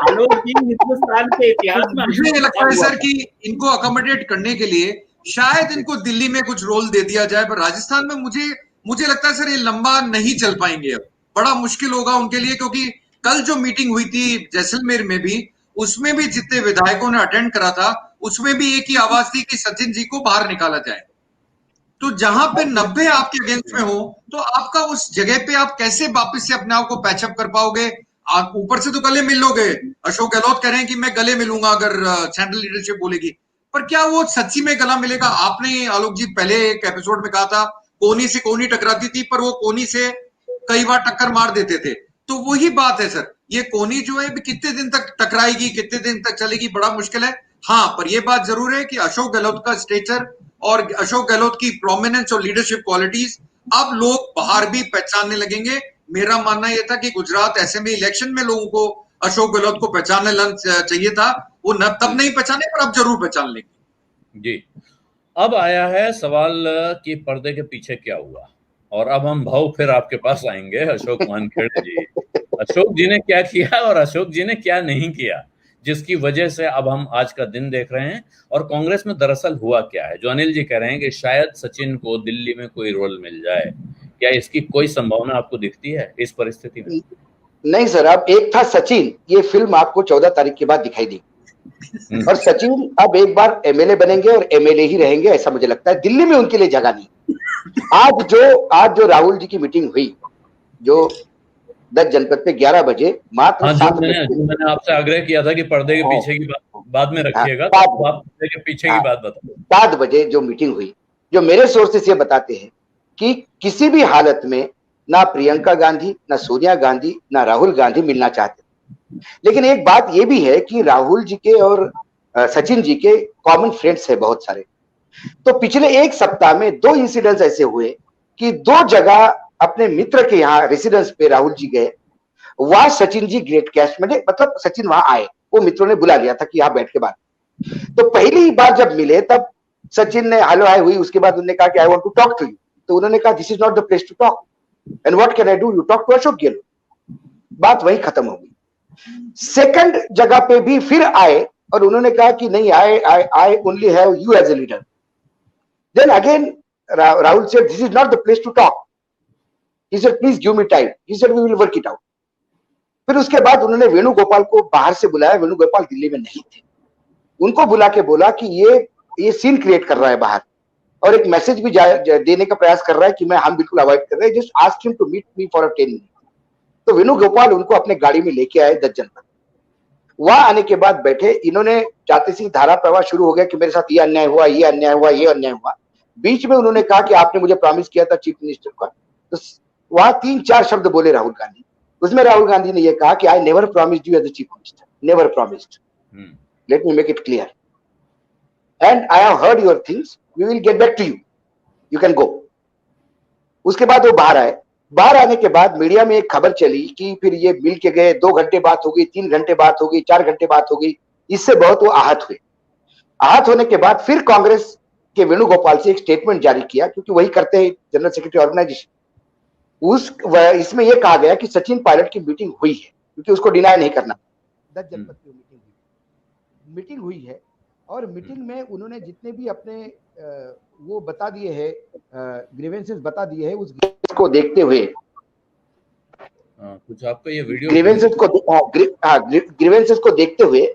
आलोक जी हिंदुस्तान के इतिहास में मुझे ये लगता है सर कि इनको अकोमोडेट करने के लिए शायद इनको दिल्ली में कुछ रोल दे दिया जाए, पर राजस्थान में मुझे लगता है सर ये लंबा नहीं चल पाएंगे, अब बड़ा मुश्किल होगा उनके लिए, क्योंकि कल जो मीटिंग हुई थी जैसलमेर में भी, उसमें भी जितने विधायकों ने अटेंड करा था उसमें भी एक ही आवाज थी कि सचिन जी को बाहर निकाला जाए। तो जहां पे 90 आपके अगेंस्ट में हो, तो आपका उस जगह पे आप कैसे वापस से अपने आप को पैचअप कर पाओगे? आप ऊपर से तो गले मिल लोगे, अशोक गहलोत कह रहे हैं कि मैं गले मिलूंगा अगर सेंट्रल लीडरशिप बोलेगी, पर क्या वो सच्ची में गला मिलेगा? आपने आलोक जी पहले एक एपिसोड में कहा था कोनी से कोनी टकराती थी, पर वो कोनी से कई बार टक्कर मार देते थे। तो वही बात है सर, ये कोनी जो है कितने दिन तक टकराएगी, कितने दिन तक चलेगी, बड़ा मुश्किल है। हाँ, पर यह बात जरूर है कि अशोक गहलोत का स्टेचर और अशोक गहलोत की प्रोमिनेंस और लीडरशिप क्वालिटीज अब लोग बाहर भी पहचानने लगेंगे। मेरा मानना यह था कि गुजरात असेंबली इलेक्शन में लोगों को अशोक गहलोत को पहचानने चाहिए था, वो न तब नहीं पहचाने, पर अब जरूर पहचान लेंगे। जी, अब आया है सवाल कि पर्दे के पीछे क्या हुआ, और अब हम भाव फिर आपके पास आएंगे अशोक वानखेड़े जी। अशोक जी ने क्या किया और अशोक जी ने क्या नहीं किया, जिसकी वजह से अब हम आज का दिन देख रहे हैं। और कांग्रेस में दरअसल हुआ क्या है, जो अनिल जी कह रहे हैं कि शायद सचिन को दिल्ली में कोई रोल मिल जाए, क्या इसकी कोई संभावना आपको दिखती है इस परिस्थिति में? नहीं सर, अब एक था सचिन, ये फिल्म आपको 14 तारीख के बाद दिखाई देगी, और सचिन अब एक बार एमएलए बनेंगे और एमएलए ही रहेंगे, ऐसा मुझे लगता है। दिल्ली में उनके लिए जगह नहीं। आज जो राहुल जी की मीटिंग हुई, जो 10 जनपद पे 11 बजे मात्र 7 मैंने आपसे आग्रह किया था कि पर्दे के पीछे की बात बाद में रखिएगा, तो आप पर्दे के पीछे की बात बताओ। 7 बजे जो मीटिंग हुई, जो मेरे सोर्सेस ये बताते हैं कि किसी भी हालत में ना प्रियंका गांधी, ना सोनिया गांधी, ना राहुल गांधी मिलना चाहते। लेकिन एक बात ये भी है कि राहुल जी के और सचिन जी के कॉमन फ्रेंड्स है बहुत सारे। तो पिछले एक सप्ताह में 2 इंसिडेंट्स ऐसे हुए कि 2 जगह अपने मित्र के यहाँ रेसिडेंस पे राहुल जी गए, वहां सचिन जी ग्रेट कैश में, मतलब सचिन वहां आए, वो मित्रों ने बुला लिया था कि यहाँ बैठ के बात। तो पहली बार जब मिले तब सचिन ने हेलो हाय हुई, उसके बाद उन्होंने कहा कि I want to talk to you. तो उन्होंने कहा this is not the place to talk and what can I do, you talk to Ashok Gehlot. बात वही खत्म हो गई। सेकंड जगह पे भी फिर आए और उन्होंने कहा कि नहीं, I only have you as a leader. Then again Rahul said this is not the place to talk, he said please give me time, he said we will work it out। फिर उसके बाद उन्होंने वेणुगोपाल को बाहर से बुलाया, वेणुगोपाल दिल्ली में नहीं थे, उनको बुला के बोला कि ये सीन क्रिएट कर रहा है बाहर, और एक मैसेज भी देने का प्रयास कर रहा है कि हम बिल्कुल अवॉइड कर रहे हैं, just ask him to meet me for a 10 minute. तो वेणुगोपाल उनको अपने गाड़ी में लेके आए 10 जनपद। वहां आने के बाद बैठे, इन्होंने जाते सी धारा प्रवाह शुरू हो गया कि मेरे साथ ये अन्याय हुआ, ये अन्याय हुआ, ये अन्याय हुआ। बीच में उन्होंने कहा कि आपने मुझे प्रॉमिस किया था चीफ मिनिस्टर का, तो वहां 3-4 शब्द बोले राहुल गांधी। उसमें राहुल गांधी ने यह कहा कि I never promised you as a chief minister, never promised, let me make it clear and I have heard your things, we will get back to you, you can go. उसके बाद वो बाहर आए। बाहर आने के बाद मीडिया में एक खबर चली कि फिर ये मिल के गए, 2 घंटे बात हो गई, 3 घंटे बात हो गई, 4 घंटे बात हो गई। इससे बहुत वो आहत हुए। आहत होने के बाद फिर कांग्रेस के वेणुगोपाल से एक स्टेटमेंट जारी किया, क्योंकि वही करते हैं जनरल सेक्रेटरी ऑर्गेनाइजेशन। इसमें यह कहा गया कि सचिन पायलट की मीटिंग हुई है, क्योंकि उसको डिनाई नहीं करना। 10 जनपद की मीटिंग हुई है, और मीटिंग में उन्होंने जितने भी अपने वो बता दिए हैं, ग्रीवेंसेस बता दिए हैं, उस को देखते हुए कुछ आपका ये वीडियो ग्रीवेंसेस को देखते हुए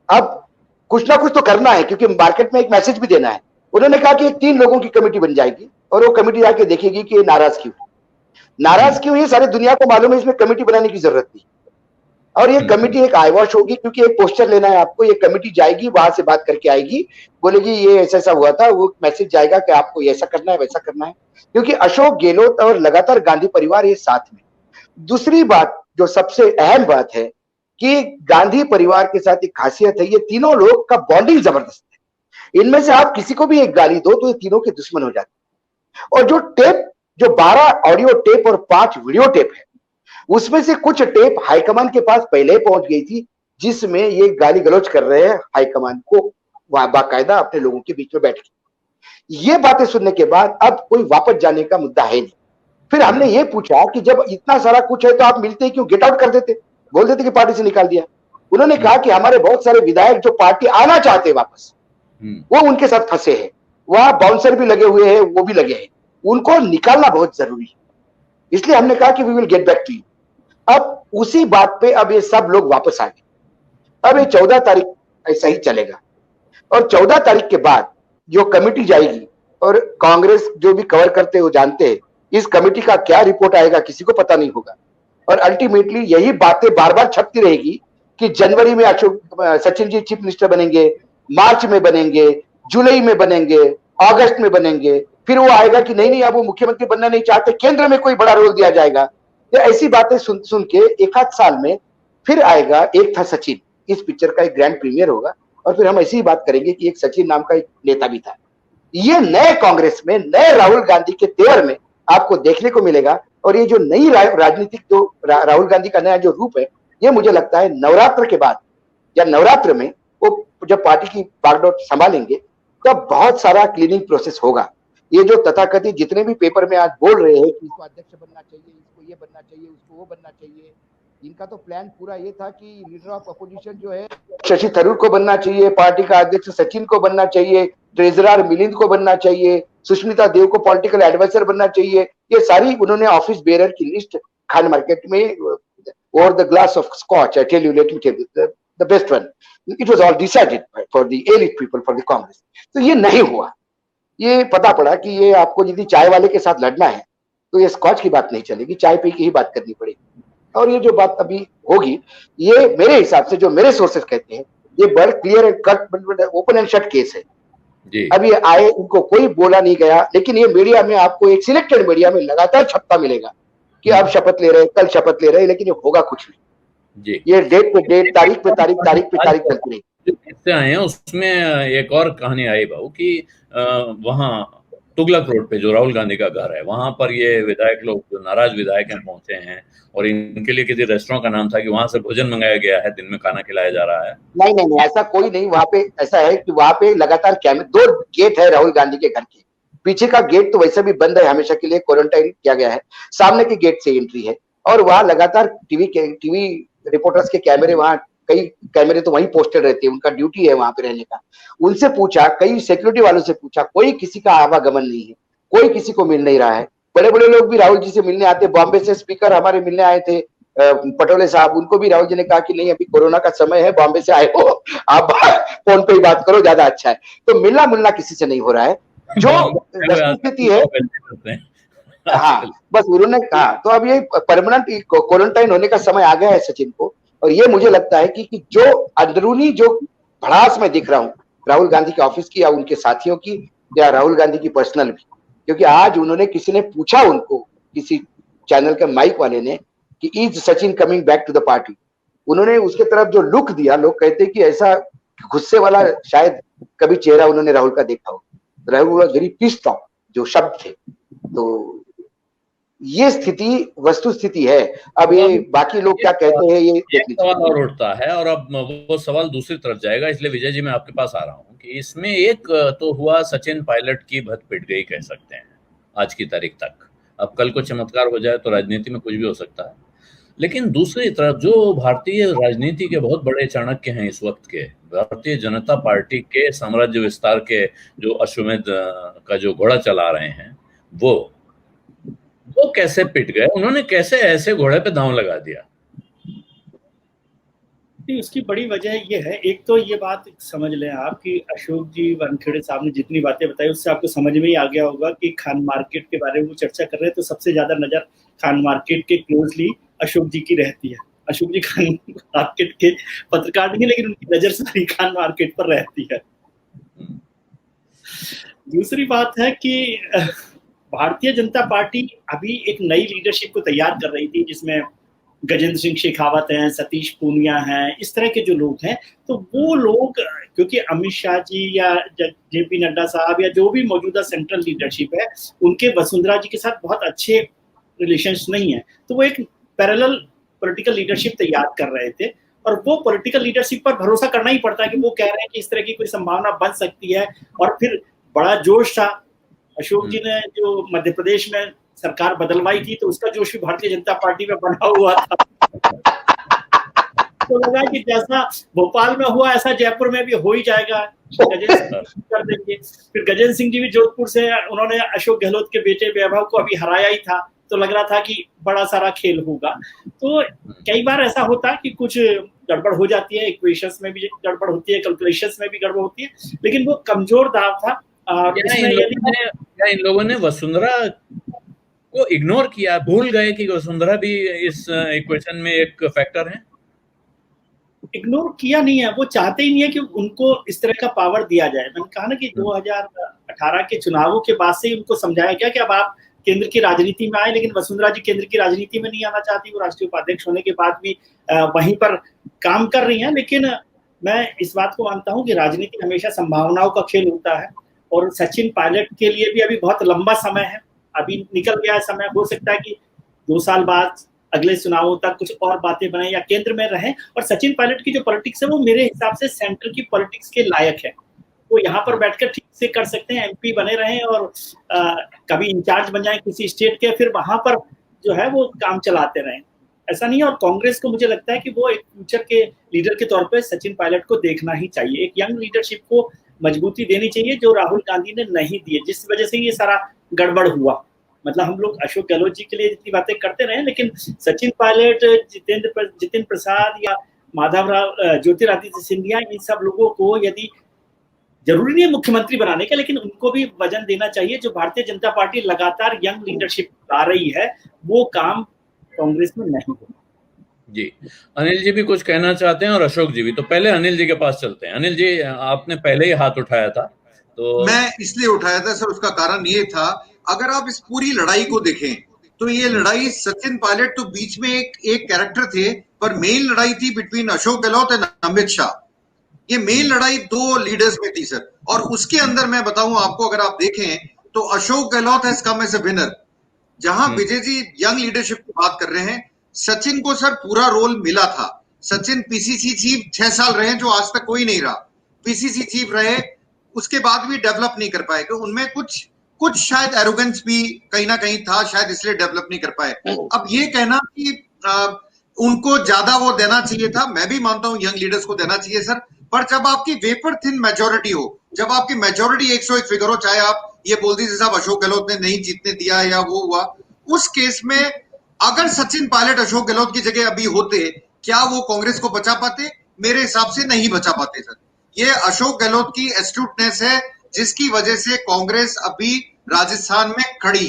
अब कुछ ना कुछ तो करना है, क्योंकि मार्केट में एक मैसेज भी देना है। उन्होंने कहा कि 3 लोगों की कमेटी बन जाएगी और वो कमेटी आके देखेगी कि ये नाराज क्यों है, सारी दुनिया को मालूम है, इसमें कमेटी बनाने की जरूरत नहीं। और ये कमेटी एक आईवॉश होगी, क्योंकि एक पोस्टर लेना है आपको, ये कमेटी जाएगी, वहां से बात करके आएगी, बोलेगी ये ऐसा हुआ था, वो मैसेज जाएगा कि आपको ऐसा करना है, वैसा करना है, क्योंकि अशोक गहलोत और लगातार गांधी परिवार ये साथ में। दूसरी बात जो सबसे अहम बात है कि गांधी परिवार के साथ एक खासियत है, ये तीनों लोग का बॉन्डिंग जबरदस्त है। इनमें से आप किसी को भी एक गाली दो तो ये तीनों के दुश्मन हो जाते हैं। और जो 12 ऑडियो टेप और 5 वीडियो टेप है, उसमें से कुछ टेप हाईकमान के पास पहले ही पहुंच गई थी, जिसमें ये गाली गलौज कर रहे हैं हाईकमान को, बाकायदा अपने लोगों के बीच में बैठ के। ये बातें सुनने के बाद अब कोई वापस जाने का मुद्दा है नहीं। फिर हमने ये पूछा कि जब इतना सारा कुछ है तो आप मिलते ही क्यों, गेट आउट कर देते, बोल देते कि पार्टी से निकाल दिया। उन्होंने कहा कि हमारे बहुत सारे विधायक जो पार्टी आना चाहते वापस, वो उनके साथ फंसे हैं, वहां बाउंसर भी लगे हुए हैं, वो भी लगे हैं, उनको निकालना बहुत जरूरी है, इसलिए हमने कहा कि we will get back to you. अब उसी बात पे अब ये सब लोग वापस आ गए। अब ये 14 तारीख ऐसा ही चलेगा और 14 तारीख के बाद जो कमेटी जाएगी, और कांग्रेस जो भी कवर करते हैं वो जानते हैं इस कमेटी का क्या रिपोर्ट आएगा किसी को पता नहीं होगा, और अल्टीमेटली यही बातें बार बार छपती रहेगी कि जनवरी में सचिन जी चीफ मिनिस्टर बनेंगे, मार्च में बनेंगे, जुलाई में बनेंगे, अगस्त में बनेंगे, फिर वो आएगा कि नहीं अब वो मुख्यमंत्री बनना नहीं चाहते, केंद्र में कोई बड़ा रोल दिया जाएगा। तो ऐसी बातें सुन के एक आध साल में फिर आएगा एक था सचिन, इस पिक्चर का एक ग्रैंड प्रीमियर होगा, और फिर हम ऐसी ही बात करेंगे कि एक सचिन नाम का एक नेता भी था। ये नए कांग्रेस में, नए राहुल गांधी के तेवर में आपको देखने को मिलेगा। और ये जो नई राजनीतिक जो राहुल गांधी का नया जो रूप है, ये मुझे लगता है नवरात्र के बाद या नवरात्र में वो जब पार्टी की बागडोर संभालेंगे तब बहुत सारा क्लीनिंग प्रोसेस होगा। ये जो तथाकथित जितने भी पेपर में आज बोल रहे हैं कि इसको अध्यक्ष बनना चाहिए, इसको ये बनना चाहिए, उसको वो बनना चाहिए, इनका तो प्लान पूरा ये था कि लीडर ऑफ अपोजिशन जो है शशि थरूर को बनना चाहिए, पार्टी का अध्यक्ष सचिन को बनना चाहिए, ट्रेजरर मिलिंद को बनना चाहिए, सुष्मिता देव को पॉलिटिकल एडवाइजर बनना चाहिए। ये सारी उन्होंने ऑफिस बेरर की लिस्ट खान मार्केट में over the glass of scotch, I tell you, let me tell you the best one, it was all decided for the elite people, for the Congress. तो ये नहीं हुआ। ये पता पड़ा कि ये आपको यदि चाय वाले के साथ लड़ना है तो ये स्कॉच की बात नहीं चलेगी, चाय पी के ही बात करनी पड़ेगी। और ये जो बात अभी होगी, ये मेरे हिसाब से जो मेरे सोर्सेस कहते हैं, ये बड़ clear and cut open and shut case है जी। अब ये आए, उनको कोई बोला नहीं गया, लेकिन ये मीडिया में आपको एक सिलेक्टेड मीडिया में लगातार छपता मिलेगा कि अब शपथ ले रहे, कल शपथ ले रहे, लेकिन ये होगा कुछ नहीं जी। ये डेट पे डेट, तारीख पे तारीख, तारीख पे तारीख चलती रही। किससे आए हैं उसमें एक और कहानी आई बाबू कि वहां तुगलक रोड पे जो राहुल गांधी का घर है, वहां पर ये विधायक लोग जो नाराज विधायक हैं पहुंचे हैं, और इनके लिए किसी रेस्टोरेंट का नाम था कि वहां से भोजन मंगाया गया है, दिन में खाना खिलाया जा रहा है। नहीं, ऐसा कोई नहीं। वहां पे ऐसा है कि वहां पे लगातार कैमरे, 2 गेट है राहुल गांधी के घर के, पीछे का गेट तो वैसे भी बंद है, हमेशा के लिए क्वारंटाइन किया गया है, सामने के गेट से एंट्री है, और वहां लगातार टीवी रिपोर्टर्स के कैमरे, वहां कई कैमरे तो वहीं पोस्टेड रहते हैं, उनका ड्यूटी है वहां पे रहने का। उनसे पूछा, कई सिक्योरिटी वालों से पूछा, कोई किसी का आवागमन नहीं है, कोई किसी को मिल नहीं रहा है। बड़े बड़े लोग भी राहुल जी से मिलने आते, बॉम्बे से स्पीकर हमारे मिलने आए थे, पटोले साहब, उनको भी राहुल जी ने कहा कि नहीं अभी कोरोना का समय है, बॉम्बे से आए हो, आप फोन पे ही बात करो, ज्यादा अच्छा है। तो मिलना मुलना किसी से नहीं हो रहा है। जो स्थिति है, हाँ, बस उन्होंने कहा। तो अब ये परमानेंट क्वारंटाइन होने का समय आ गया है सचिन को, और ये मुझे लगता है कि जो अंदरूनी जो भड़ास में दिख रहा हूँ राहुल गांधी के ऑफिस की या उनके साथियों की या राहुल गांधी की पर्सनल भी, क्योंकि आज उन्होंने, किसी ने पूछा उनको, किसी चैनल के माइक वाले ने, कि is Sachin coming back to the party, उन्होंने उसके तरफ जो लुक दिया, लोग कहते कि ऐसा गुस्से वाला शायद कभी चेहरा उन्होंने राहुल का देखा हो। Rahul was very pissed off, जो शब्द थे। तो ये स्थिति वस्तु स्थिति है। अब ये बाकी लोग क्या कहते हैं, ये सवाल और उठता है, और अब वो सवाल दूसरी तरफ जाएगा, इसलिए विजय जी मैं आपके पास आ रहा हूँ कि इसमें एक तो हुआ सचिन पायलट की भत पिट गई कह सकते हैं आज की तारीख तक। अब कल को चमत्कार हो जाए तो राजनीति में कुछ भी हो सकता है, लेकिन दूसरी तरफ जो भारतीय राजनीति के बहुत बड़े चाणक्य हैं इस वक्त के, भारतीय जनता पार्टी के साम्राज्य विस्तार के जो अश्वमेध का जो घोड़ा चला रहे हैं, वो कैसे पिट गए? उन्होंने कैसे ऐसे घोड़े पे दांव लगा दिया? उसकी बड़ी वजह ये है, एक तो ये बात समझ लें आप कि अशोक जी वानखेड़े साहब ने जितनी बातें बताई उससे आपको समझ में ही आ गया होगा कि खान मार्केट के बारे में वो चर्चा कर रहे हैं, तो सबसे ज्यादा नजर खान मार्केट के क्लोजली अशोक जी की रहती है। अशोक जी खान मार्केट के पत्रकार नहीं, लेकिन उनकी नजर सारी खान मार्केट पर रहती है। दूसरी बात है कि भारतीय जनता पार्टी अभी एक नई लीडरशिप को तैयार कर रही थी, जिसमें गजेंद्र सिंह शेखावत हैं, सतीश पूनिया हैं, इस तरह के जो लोग हैं। तो वो लोग, क्योंकि अमित शाह जी या जेपी नड्डा साहब या जो भी मौजूदा सेंट्रल लीडरशिप है, उनके वसुंधरा जी के साथ बहुत अच्छे रिलेशंस नहीं है, तो वो एक पैरेलल पॉलिटिकल लीडरशिप तैयार कर रहे थे। और वो पॉलिटिकल लीडरशिप पर भरोसा करना ही पड़ता है कि वो कह रहे हैं कि इस तरह की कोई संभावना बन सकती है, और फिर बड़ा जोश था। अशोक जी ने जो मध्य प्रदेश में सरकार बदलवाई थी तो उसका जोश भी भारतीय जनता पार्टी में बना हुआ था। तो लगा कि जैसा भोपाल में हुआ ऐसा जयपुर में भी हो ही जाएगा, गजेंद्र सिंह कर देंगे। फिर गजेंद्र सिंह जी भी जोधपुर से, उन्होंने अशोक गहलोत के बेटे वैभव को अभी हराया ही था, तो लग रहा था कि बड़ा सारा खेल होगा। तो कई बार ऐसा होता है कि कुछ गड़बड़ हो जाती है, इक्वेशंस में भी गड़बड़ होती है, कैलकुलेशंस में भी गड़बड़ होती है, लेकिन वो कमजोर दाव था। क्या इन लोगों ने वसुंधरा को इग्नोर किया, भूल गए कि वसुंधरा भी इस इक्वेशन में एक फैक्टर है? इग्नोर किया नहीं है, वो चाहते ही नहीं है कि उनको इस तरह का पावर दिया जाए। मैंने कहा ना कि 2018 के चुनावों के बाद से ही उनको समझाया गया कि अब आप केंद्र की राजनीति में आए, लेकिन वसुंधरा जी केंद्र की राजनीति में नहीं आना चाहती। वो राष्ट्रीय उपाध्यक्ष होने के बाद भी वहीं पर काम कर रही हैं। लेकिन मैं इस बात को मानता हूं कि राजनीति हमेशा संभावनाओं का खेल होता है, और सचिन पायलट के लिए भी अभी बहुत लंबा समय है, अभी निकल गया है समय। हो सकता है कि 2 साल बाद अगले चुनावों तक कुछ और बातें बने या केंद्र में रहें। और सचिन पायलट की जो पॉलिटिक्स है वो मेरे हिसाब से सेंटर की पॉलिटिक्स के लायक है। वो यहाँ पर बैठकर ठीक से कर सकते हैं, एमपी बने रहें और कभी इंचार्ज बन जाए किसी स्टेट के, फिर वहां पर जो है वो काम चलाते रहें। ऐसा नहीं है। और कांग्रेस को मुझे लगता है कि वो एक फ्यूचर के लीडर के तौर पर सचिन पायलट को देखना ही चाहिए। एक यंग लीडरशिप को मजबूती देनी चाहिए, जो राहुल गांधी ने नहीं दी है, जिस वजह से ये सारा गड़बड़ हुआ। मतलब हम लोग अशोक गहलोत जी के लिए जितनी बातें करते रहे, लेकिन सचिन पायलट, जितेंद्र प्रसाद या माधवराव, ज्योतिरादित्य सिंधिया, इन सब लोगों को यदि जरूरी नहीं है मुख्यमंत्री बनाने का, लेकिन उनको भी वजन देना चाहिए। जो भारतीय जनता पार्टी लगातार यंग लीडरशिप ला रही है, वो काम कांग्रेस में नहीं होगा। जी, अनिल जी भी कुछ कहना चाहते हैं और अशोक जी भी। तो पहले अनिल जी के पास चलते हैं। अनिल जी, आपने पहले ही हाथ उठाया था। तो मैं इसलिए उठाया था सर, उसका कारण ये था, अगर आप इस पूरी लड़ाई को देखें तो ये लड़ाई सचिन पायलट तो बीच में एक कैरेक्टर थे, पर मेन लड़ाई थी बिटवीन अशोक गहलोत एंड अमित शाह। ये मेन लड़ाई 2 लीडर्स में थी सर। और उसके अंदर मैं बताऊं आपको, अगर आप देखें तो Ashok Gehlot has come as a winner. जहां विजय जी यंग लीडरशिप की बात कर रहे हैं, सचिन को सर पूरा रोल मिला था। सचिन पीसीसी चीफ 6 साल रहे, जो आज तक कोई नहीं रहा। पीसीसी चीफ रहे, उसके बाद भी डेवलप नहीं कर पाए, कि उनमें कुछ शायद एरोगेंस भी कहीं ना कहीं था, शायद इसलिए डेवलप नहीं कर पाए। अब ये कहना कि उनको ज्यादा वो देना चाहिए था, मैं भी मानता हूं यंग लीडर्स को देना चाहिए सर। पर जब आपकी वेपर थिन मेजोरिटी हो, जब आपकी मेजोरिटी 101 फिगर हो, चाहे आप ये बोल दीजिए साहब अशोक गहलोत ने नहीं जीतने दिया या वो हुआ, उस केस में अगर सचिन पायलट अशोक गहलोत की जगह अभी होते, क्या वो कांग्रेस को बचा पाते? मेरे हिसाब से नहीं बचा पाते सर। ये अशोक गहलोत की एस्ट्यूटनेस है, जिसकी वजह से कांग्रेस अभी राजस्थान में खड़ी।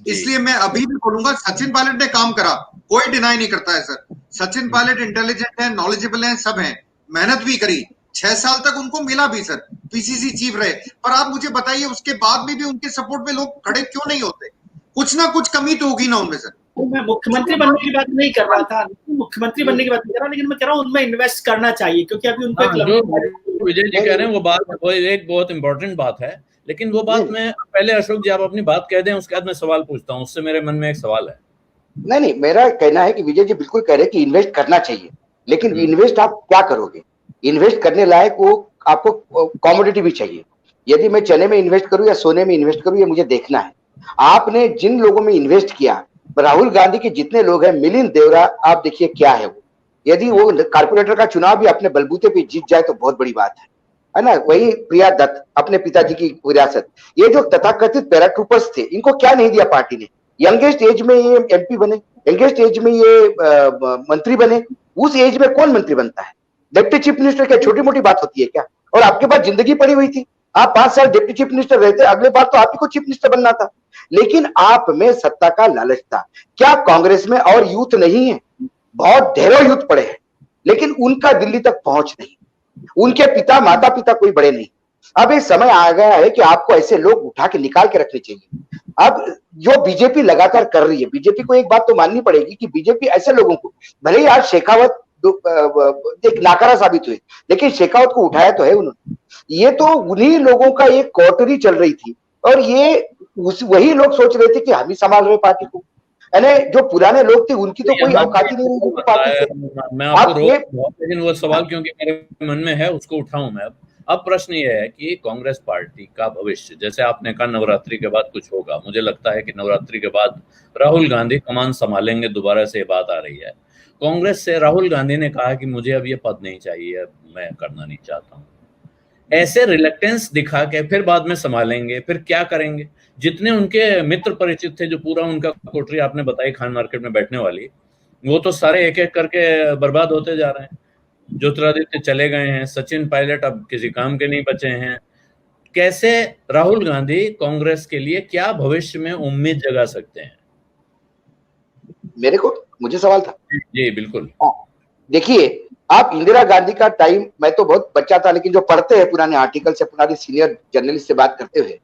इसलिए मैं अभी भी बोलूंगा, सचिन पायलट ने काम करा, कोई डिनाई नहीं करता है सर। सचिन पायलट इंटेलिजेंट है, नॉलेजेबल है, सब है, मेहनत भी करी, 6 साल तक उनको मिला भी सर, पीसीसी चीफ रहे। पर आप मुझे बताइए, उसके बाद भी उनके सपोर्ट में लोग खड़े क्यों नहीं होते? कुछ ना कुछ कमी तो होगी ना उनमें सर। मैं मुख्यमंत्री बनने की बात नहीं कर रहा था, मुख्यमंत्री बनने की बात नहीं कर रहा, लेकिन मैं कह रहा हूँ उनमें इन्वेस्ट करना चाहिए, क्योंकि अभी उनको जो विजय जी कह रहे हैं वो एक बहुत इंपॉर्टेंट बात है। लेकिन वो बात मैं पहले, अशोक जी आप अपनी बात कह दें, उसके बाद मैं सवाल पूछता हूँ। उससे मेरे मन में एक सवाल है। नहीं, मेरा कहना है कि विजय जी बिल्कुल कह रहे हैं कि इन्वेस्ट करना चाहिए, लेकिन इन्वेस्ट आप क्या करोगे? इन्वेस्ट करने लायक वो आपको कमोडिटी भी चाहिए। यदि मैं चने में इन्वेस्ट करूं या सोने में इन्वेस्ट करूं, ये मुझे देखना है। आपने जिन लोगों में इन्वेस्ट किया, राहुल गांधी के जितने लोग हैं, मिलिंद देवरा, आप देखिए क्या है वो। यदि वो कारपोरेटर का चुनाव भी अपने बलबूते पे जीत जाए तो बहुत बड़ी बात है ना। वही प्रिया दत्त, अपने पिताजी की विरासत। ये जो तथाकथित पैराट्रूपर्स थे, इनको क्या नहीं दिया पार्टी ने? यंगेस्ट एज में ये एमपी बने, यंगेस्ट एज में ये मंत्री बने। उस एज में कौन मंत्री बनता है? डिप्टी चीफ मिनिस्टर क्या छोटी मोटी बात होती है क्या? और आपके पास जिंदगी पड़ी हुई थी, आप 5 साल डिप्टी चीफ मिनिस्टर रहते, अगले बार तो आप ही को चीफ मिनिस्टर बनना था। लेकिन आप में सत्ता का लालच था। क्या कांग्रेस में और यूथ नहीं है? बहुत ढेरों यूथ पड़े हैं, लेकिन उनका दिल्ली तक पहुंच नहीं। उनके पिता माता पिता कोई बड़े नहीं। अब ये समय आ गया है कि आपको ऐसे लोग उठा के निकाल के रखने चाहिए। अब जो बीजेपी लगातार कर रही है, बीजेपी को एक बात तो माननी पड़ेगी कि बीजेपी ऐसे लोगों को, भले ही आज शेखावत एक नाकारा साबित हुए, लेकिन शेखावत को उठाया तो है उन्होंने। ये तो उन्हीं लोगों का एक कौटरी चल रही थी, और ये वही लोग सोच रहे थे कि हम ही संभाल रहे पार्टी को। यानी जो पुराने लोग थे उनकी तो कोई औकात ही नहीं रही पार्टी से। मैं आपको रोक, लेकिन वो सवाल क्योंकि मेरे मन में है उसको उठाऊं मैं। अब अब प्रश्न ये है कि कांग्रेस पार्टी का भविष्य, जैसे आपने कहा नवरात्रि के बाद कुछ होगा, मुझे लगता है कि नवरात्रि के बाद राहुल गांधी कमान संभालेंगे, दोबारा से बात आ रही है कांग्रेस से। राहुल गांधी ने कहा कि मुझे अब ये पद नहीं चाहिए, मैं करना नहीं चाहता हूं। ऐसे रिलेक्टेंस दिखा के फिर बाद में संभालेंगे, फिर क्या करेंगे? जितने उनके मित्र परिचित थे, जो पूरा उनका कोठरी आपने बताई खान मार्केट में बैठने वाली, वो तो सारे एक एक करके बर्बाद होते जा रहे हैं। ज्योतिरादित्य चले गए हैं, सचिन पायलट अब किसी काम के नहीं बचे हैं। कैसे राहुल गांधी कांग्रेस के लिए क्या भविष्य में उम्मीद जगा सकते हैं? मुझे सवाल था जी बिल्कुल। देखिए, आप इंदिरा गांधी का टाइम, मैं तो बहुत बच्चा था, लेकिन जो पढ़ते हैं पुराने आर्टिकल से, पुराने सीनियर जर्नलिस्ट से बात करते हुए,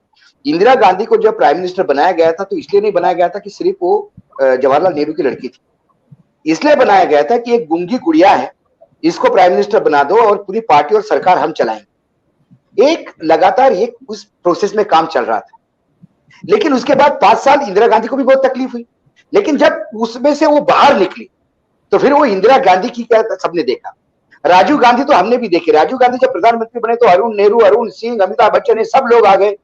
इंदिरा गांधी को जब प्राइम मिनिस्टर बनाया गया था तो इसलिए नहीं बनाया गया था कि सिर्फ वो जवाहरलाल नेहरू की लड़की थी। इसलिए बनाया गया था कि एक गूंगी गुड़िया है, इसको प्राइम मिनिस्टर बना दो और पूरी पार्टी और सरकार हम चलाएंगे। एक लगातार एक उस प्रोसेस में काम चल रहा था। लेकिन उसके बाद 5 साल इंदिरा गांधी को भी बहुत तकलीफ हुई, लेकिन जब उसमें से वो बाहर निकली तो फिर वो इंदिरा गांधी की क्या सबने देखा। राजीव गांधी तो हमने भी देखे। राजीव गांधी जब प्रधानमंत्री बने तो अरुण नेहरू, अरुण सिंह, अमिताभ बच्चन, ये सब लोग आ गए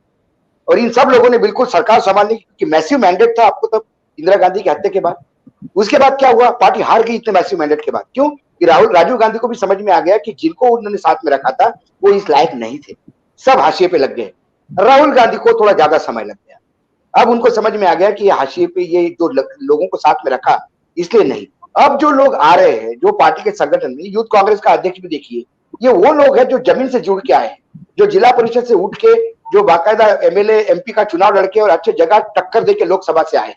और इन सब लोगों ने बिल्कुल सरकार संभालने की, मैसिव मैंडेट था आपको तब इंदिरा गांधी की हत्या के बाद। उसके बाद क्या हुआ? पार्टी हार गई इतने मैसिव मैंडेट के बाद। क्यों? कि राजीव गांधी को भी समझ में आ गया कि जिनको उन्होंने साथ में रखा था वो इस लायक नहीं थे, सब हाशिए पे लग गए। राहुल गांधी को थोड़ा ज्यादा समय लग गया। अब उनको समझ में आ गया कि हाशिए पे ये जो लोगों को साथ में रखा इसलिए नहीं। अब जो लोग आ रहे हैं, जो पार्टी के संगठन में, यूथ कांग्रेस का अध्यक्ष भी देखिए, ये वो लोग हैं जो जमीन से जुड़ के आए हैं, जो जिला परिषद से उठ के, जो बाकायदा एमएलए एमपी का चुनाव लड़के और अच्छे जगह टक्कर देके लोकसभा से आए।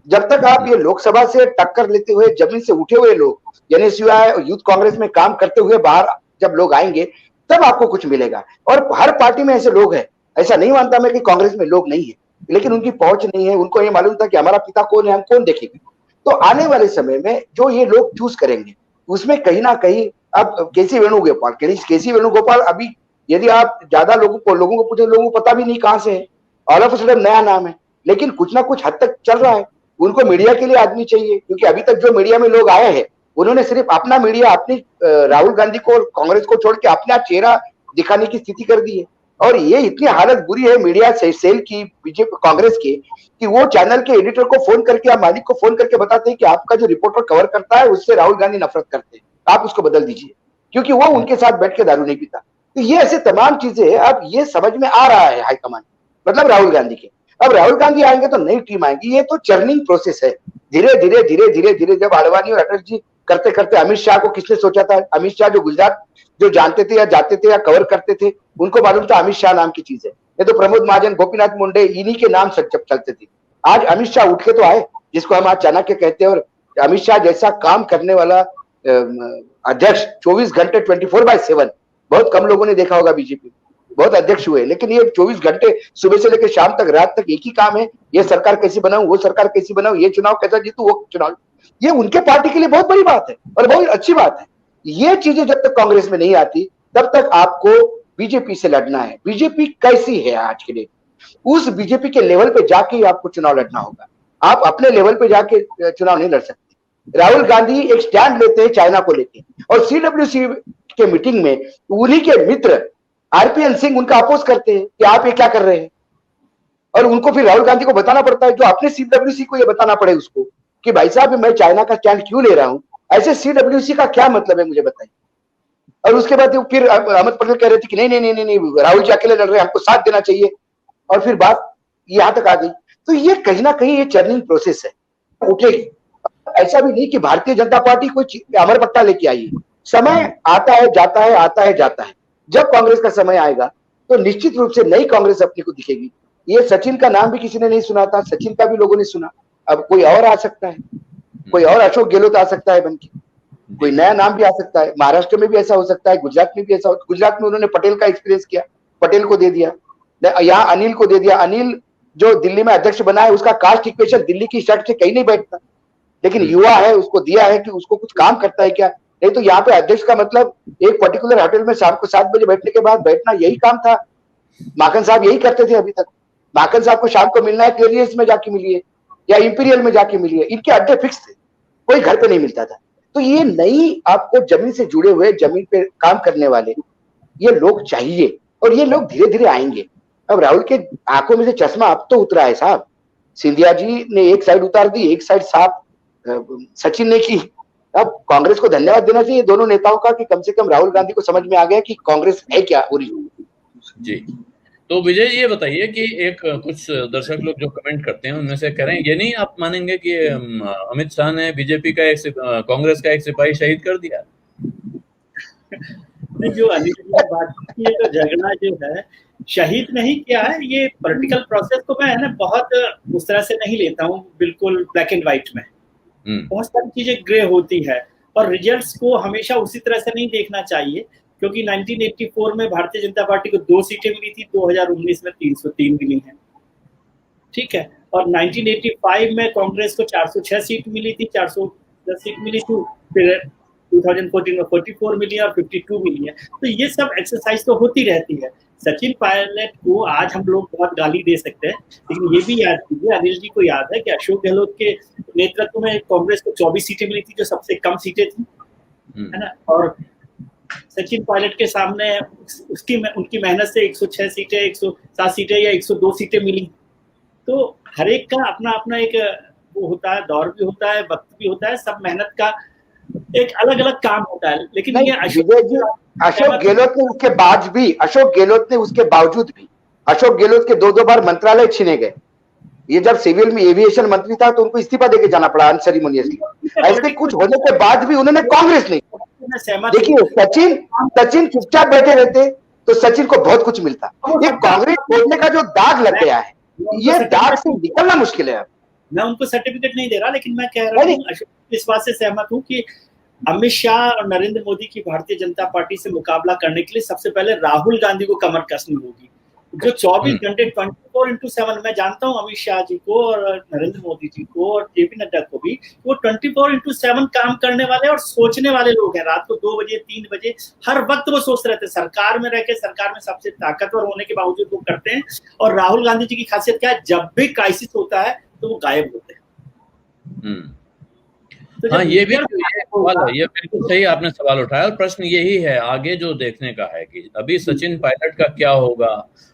जब तक आप ये लोकसभा से टक्कर लेते हुए जमीन से उठे हुए लोग एनएसयूआई और यूथ कांग्रेस में काम करते हुए बाहर जब लोग आएंगे तब आपको कुछ मिलेगा। और हर पार्टी में ऐसे लोग हैं, ऐसा नहीं मानता मैं कि कांग्रेस में लोग नहीं है, लेकिन उनकी पहुंच नहीं है। उनको ये मालूम था कि हमारा पिता कौन है, हम कौन देखेंगे। तो आने वाले समय में जो ये लोग चूज करेंगे उसमें कहीं ना कहीं, अब केसी वेणुगोपाल अभी यदि आप ज्यादा लोगों को पूछे, लोगों को पता भी नहीं कहां से है, ऑल ऑफ अ सडन नया नाम है, लेकिन कुछ ना कुछ हद तक चल रहा है। उनको मीडिया के लिए आदमी चाहिए, क्योंकि अभी तक जो मीडिया में लोग आए हैं उन्होंने सिर्फ अपना मीडिया, अपनी राहुल गांधी को, कांग्रेस को छोड़ के अपना चेहरा दिखाने की स्थिति कर दी है। और ये इतनी हालत बुरी है मीडिया से सेल की, बीजेपी कांग्रेस की, कि वो चैनल के एडिटर को फोन करके या मालिक को फोन करके बताते हैं कि आपका जो रिपोर्टर कवर करता है उससे राहुल गांधी नफरत करते हैं, आप उसको बदल दीजिए, क्योंकि वो उनके साथ बैठ के दारू नहीं पीता। तो ये ऐसे तमाम चीजें अब ये समझ में आ रहा है हाईकमान, मतलब राहुल गांधी के। अब राहुल गांधी आएंगे तो नई टीम आएगी। ये तो चर्निंग प्रोसेस है। धीरे धीरे धीरे धीरे धीरे जब आडवाणी और अटल जी करते करते, अमित शाह को किसने सोचा था? अमित शाह जो गुजरात जो जानते थे या जाते थे या कवर करते थे, उनको मालूम था अमित शाह नाम की चीज है। ये तो प्रमोद महाजन, गोपीनाथ मुंडे, इन्हीं के नाम जब चलते थे। आज अमित शाह उठ के तो आए, जिसको हम आज चाणक्य कहते हैं। और अमित शाह जैसा काम करने वाला अध्यक्ष 24 घंटे 24/7 बहुत कम लोगों ने देखा होगा बीजेपी। बहुत अध्यक्ष हुए, लेकिन ये 24 घंटे सुबह से लेकर शाम तक, रात तक एक ही काम है, ये सरकार कैसी बनाऊं, वो सरकार कैसी बनाऊं, ये चुनाव कैसा जीतूं, वो चुनाव। ये उनके पार्टी के लिए बहुत बड़ी बात है और बहुत अच्छी बात है। ये चीजें जब तक कांग्रेस में नहीं आती तब तक आपको बीजेपी से लड़ना है। बीजेपी कैसी है आज के लिए, उस बीजेपी के लेवल पे जाके ही आपको चुनाव लड़ना होगा। आप अपने लेवल पे जाके चुनाव नहीं लड़ सकते। राहुल गांधी एक स्टैंड लेते हैं चाइना को लेके, और सीडब्ल्यूसी के मीटिंग में उन्हीं के मित्र आरपीएन सिंह उनका अपोज करते हैं कि आप ये क्या कर रहे हैं। और उनको फिर राहुल गांधी को बताना पड़ता है, जो अपने सीडब्ल्यूसी को ये बताना पड़े उसको, कि भाई साहब मैं चाइना का स्टैंड क्यों ले रहा हूं, ऐसे सीडब्ल्यूसी का क्या मतलब है, मुझे बताइए। और उसके बाद फिर अहमद पटेल कह रहे थे कि नहीं नहीं नहीं नहीं, राहुल जी अकेले लड़ रहे हैं, हमको साथ देना चाहिए। और फिर बात यहां तक आ गई। तो ये कहीं ना कहीं ये चर्निंग प्रोसेस है, उठेगी। ऐसा भी नहीं कि भारतीय जनता पार्टी कोई अमर पट्टा लेके आई है। समय आता है जाता है, आता है जाता है। जब कांग्रेस का समय आएगा तो निश्चित रूप से नई कांग्रेस अपने को दिखेगी। ये सचिन का नाम भी किसी ने नहीं सुना था, सचिन का भी लोगों ने सुना। अब कोई और आ सकता है, कोई और अशोक गहलोत आ सकता है बनके, कोई नया नाम भी आ सकता है। महाराष्ट्र में भी ऐसा हो सकता है, गुजरात में भी ऐसा हो। गुजरात में उन्होंने पटेल का एक्सपीरियंस किया, पटेल को दे दिया, यहाँ अनिल को दे दिया। अनिल जो दिल्ली में अध्यक्ष बना है, उसका कास्ट इक्वेशन दिल्ली की शर्ट से कहीं नहीं बैठता, लेकिन युवा है, उसको दिया है कि उसको कुछ काम करता है क्या। नहीं तो यहाँ पे अध्यक्ष का मतलब एक पर्टिकुलर होटल में शाम को 7 बजे बैठने के बाद बैठना, यही काम था। माखन साहब यही करते थे अभी तक। माखन साहब को शाम को मिलना है, क्लियरेंस में जाके मिलिए या इंपीरियल में जाके मिलिए, इनके अड्डे फिक्स थे, कोई घर पे नहीं मिलता था। तो ये नई आपको जमीन से जुड़े हुए, जमीन पे काम करने वाले ये लोग चाहिए। और ये लोग धीरे धीरे आएंगे। अब राहुल के आंखों में से चश्मा अब तो उतरा है साहब। सिंधिया जी ने एक साइड उतार दी, एक साइड साफ सचिन ने की। अब कांग्रेस को धन्यवाद देना चाहिए दोनों नेताओं का कि कम से कम राहुल गांधी को समझ में आ गया कि कांग्रेस है क्या ओरिजिनल। जी, तो विजय ये बताइए कि एक कुछ दर्शक लोग जो कमेंट करते हैं उनमें से कह रहे हैं ये नहीं आप मानेंगे कि अमित शाह ने बीजेपी का कांग्रेस का एक सिपाही शहीद कर दिया। जो अनिल जी ने बात की है, तो झगड़ा जो है शहीद नहीं किया है, ये पॉलिटिकल प्रोसेस को मैं है ना बहुत उस तरह से नहीं लेता हूँ, बिल्कुल ब्लैक एंड व्हाइट में। बहुत सारी चीजें ग्रे होती है और रिजल्ट्स को हमेशा उसी तरह से नहीं देखना चाहिए, क्योंकि 1984 में भारतीय जनता पार्टी को 2 सीटें मिली थी, 2019 में 303 मिली हैं, ठीक है। और 1985 में कांग्रेस को 406 सीट मिली थी, 410 सीट मिली थी, फिर 2014 में 44 मिली और 52 मिली है। तो ये सब एक्सरसाइज तो होती रहती है। सचिन पायलट को आज हम लोग बहुत गाली दे सकते हैं, लेकिन ये भी याद कीजिए, अनिल जी को याद है कि अशोक गहलोत के नेतृत्व में कांग्रेस को 24 सीटें मिली थी, जो सबसे कम सीटें थी, है ना। और सचिन पायलट के सामने उनकी मेहनत से 106 सीटें, 107 सीटें या 102 सीटें मिली। तो हर एक का अपना अपना एक वो होता है, दौर भी होता है, वक्त भी होता है, सब मेहनत का एक अलग अलग काम होता है। लेकिन ये अशोक गहलोत ने उसके बावजूद भी अशोक गहलोत के 2 बार मंत्रालय छीने गए। ये जब सिविल में एविएशन मंत्री था तो उनको इस्तीफा देके जाना पड़ा अनसेरिमोनियसली। ऐसे कुछ होने के बाद भी उन्होंने कांग्रेस नहीं। देखिए सचिन चुपचाप बैठे रहते तो सचिन को बहुत कुछ मिलता। ये कांग्रेस छोड़ने का जो दाग लग गया है, ये दाग से निकलना मुश्किल है। मैं उनको सर्टिफिकेट नहीं दे रहा, लेकिन मैं कह रहा हूँ, इस बात से सहमत हूँ कि अमित शाह और नरेंद्र मोदी की भारतीय जनता पार्टी से मुकाबला करने के लिए सबसे पहले राहुल गांधी को कमर कसनी होगी। जो 24 घंटे 24x7, मैं जानता हूँ अमित शाह जी को और नरेंद्र मोदी जी को और जेपी नड्डा को भी, वो 24x7 काम करने वाले और सोचने वाले लोग हैं। रात को 2 बजे 3 बजे हर वक्त वो सोच रहे थे, सरकार में रह के सरकार में सबसे ताकतवर होने के बावजूद वो करते हैं। और राहुल गांधी जी की खासियत क्या है, जब भी क्राइसिस होता है तो वो गायब होते हैं। तो हाँ, ये बिल्कुल सही आपने सवाल उठाया और प्रश्न यही है आगे जो देखने का है कि अभी सचिन पायलट का क्या होगा,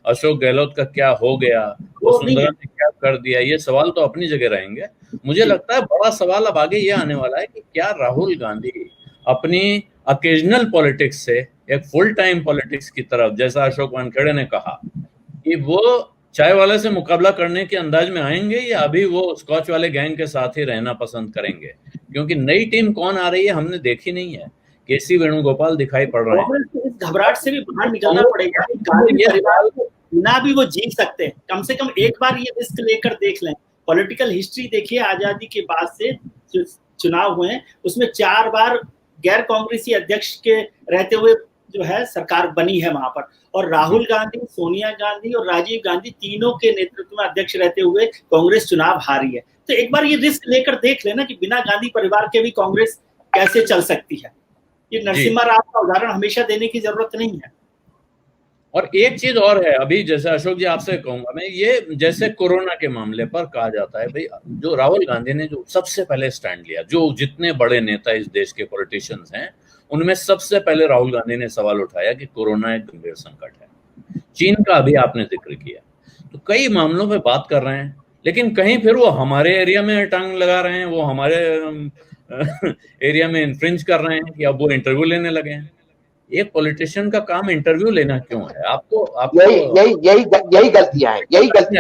अशोक गहलोत का क्या हो गया, वसुंधरा ने क्या कर दिया, ये सवाल तो अपनी जगह रहेंगे। मुझे लगता है बड़ा सवाल अब आगे ये आने वाला है कि क्या राहुल गांधी अपनी ओकेजनल पॉलिटिक्स से एक फुल टाइम पॉलिटिक्स की तरफ, जैसा अशोक वानखेड़े ने कहा, कि वो चाय वाले से मुकाबला करने के अंदाज में आएंगे या अभी वो स्कॉच वाले गैंग के साथ ही रहना पसंद करेंगे। क्योंकि नई टीम कौन आ रही है हमने देखी नहीं है। केसी वेणुगोपाल दिखाई पड़ रहे हैं। इस घबराहट से भी बाहर निकलना पड़ेगा। बिना भी वो जीत सकते हैं, कम से कम एक बार ये रिस्क लेकर देख लें। पॉलिटिकल हिस्ट्री देखिए, आजादी के बाद से जो चुनाव हुए हैं उसमें 4 बार गैर कांग्रेसी अध्यक्ष के रहते हुए जो है सरकार बनी है वहां पर। और राहुल गांधी, सोनिया गांधी और राजीव गांधी तीनों के नेतृत्व में अध्यक्ष रहते हुए कांग्रेस चुनाव हारी है। तो एक बार ये रिस्क लेकर देख लेना कि बिना गांधी परिवार के भी कांग्रेस कैसे चल सकती है। ये नरसिम्हा राव का उदाहरण हमेशा देने की जरूरत नहीं है। और एक चीज और है, अभी जैसे अशोक जी आपसे कहूंगा मैं, ये जैसे कोरोना के मामले पर कहा जाता है भाई, जो राहुल गांधी ने जो सबसे पहले स्टैंड लिया, जो जितने बड़े नेता इस देश के पॉलिटिशियंस हैं उनमें सबसे पहले राहुल गांधी ने सवाल उठाया कि कोरोना एक गंभीर संकट है। चीन का अभी आपने जिक्र किया, तो कई मामलों पे बात कर रहे हैं, लेकिन कहीं फिर वो हमारे एरिया में टांग लगा रहे हैं, वो हमारे एरिया में इन्फ्रिंज कर रहे हैं कि अब वो इंटरव्यू लेने लगे हैं। एक पॉलिटिशियन का काम इंटरव्यू लेना क्यों है? आपको यही गलतियां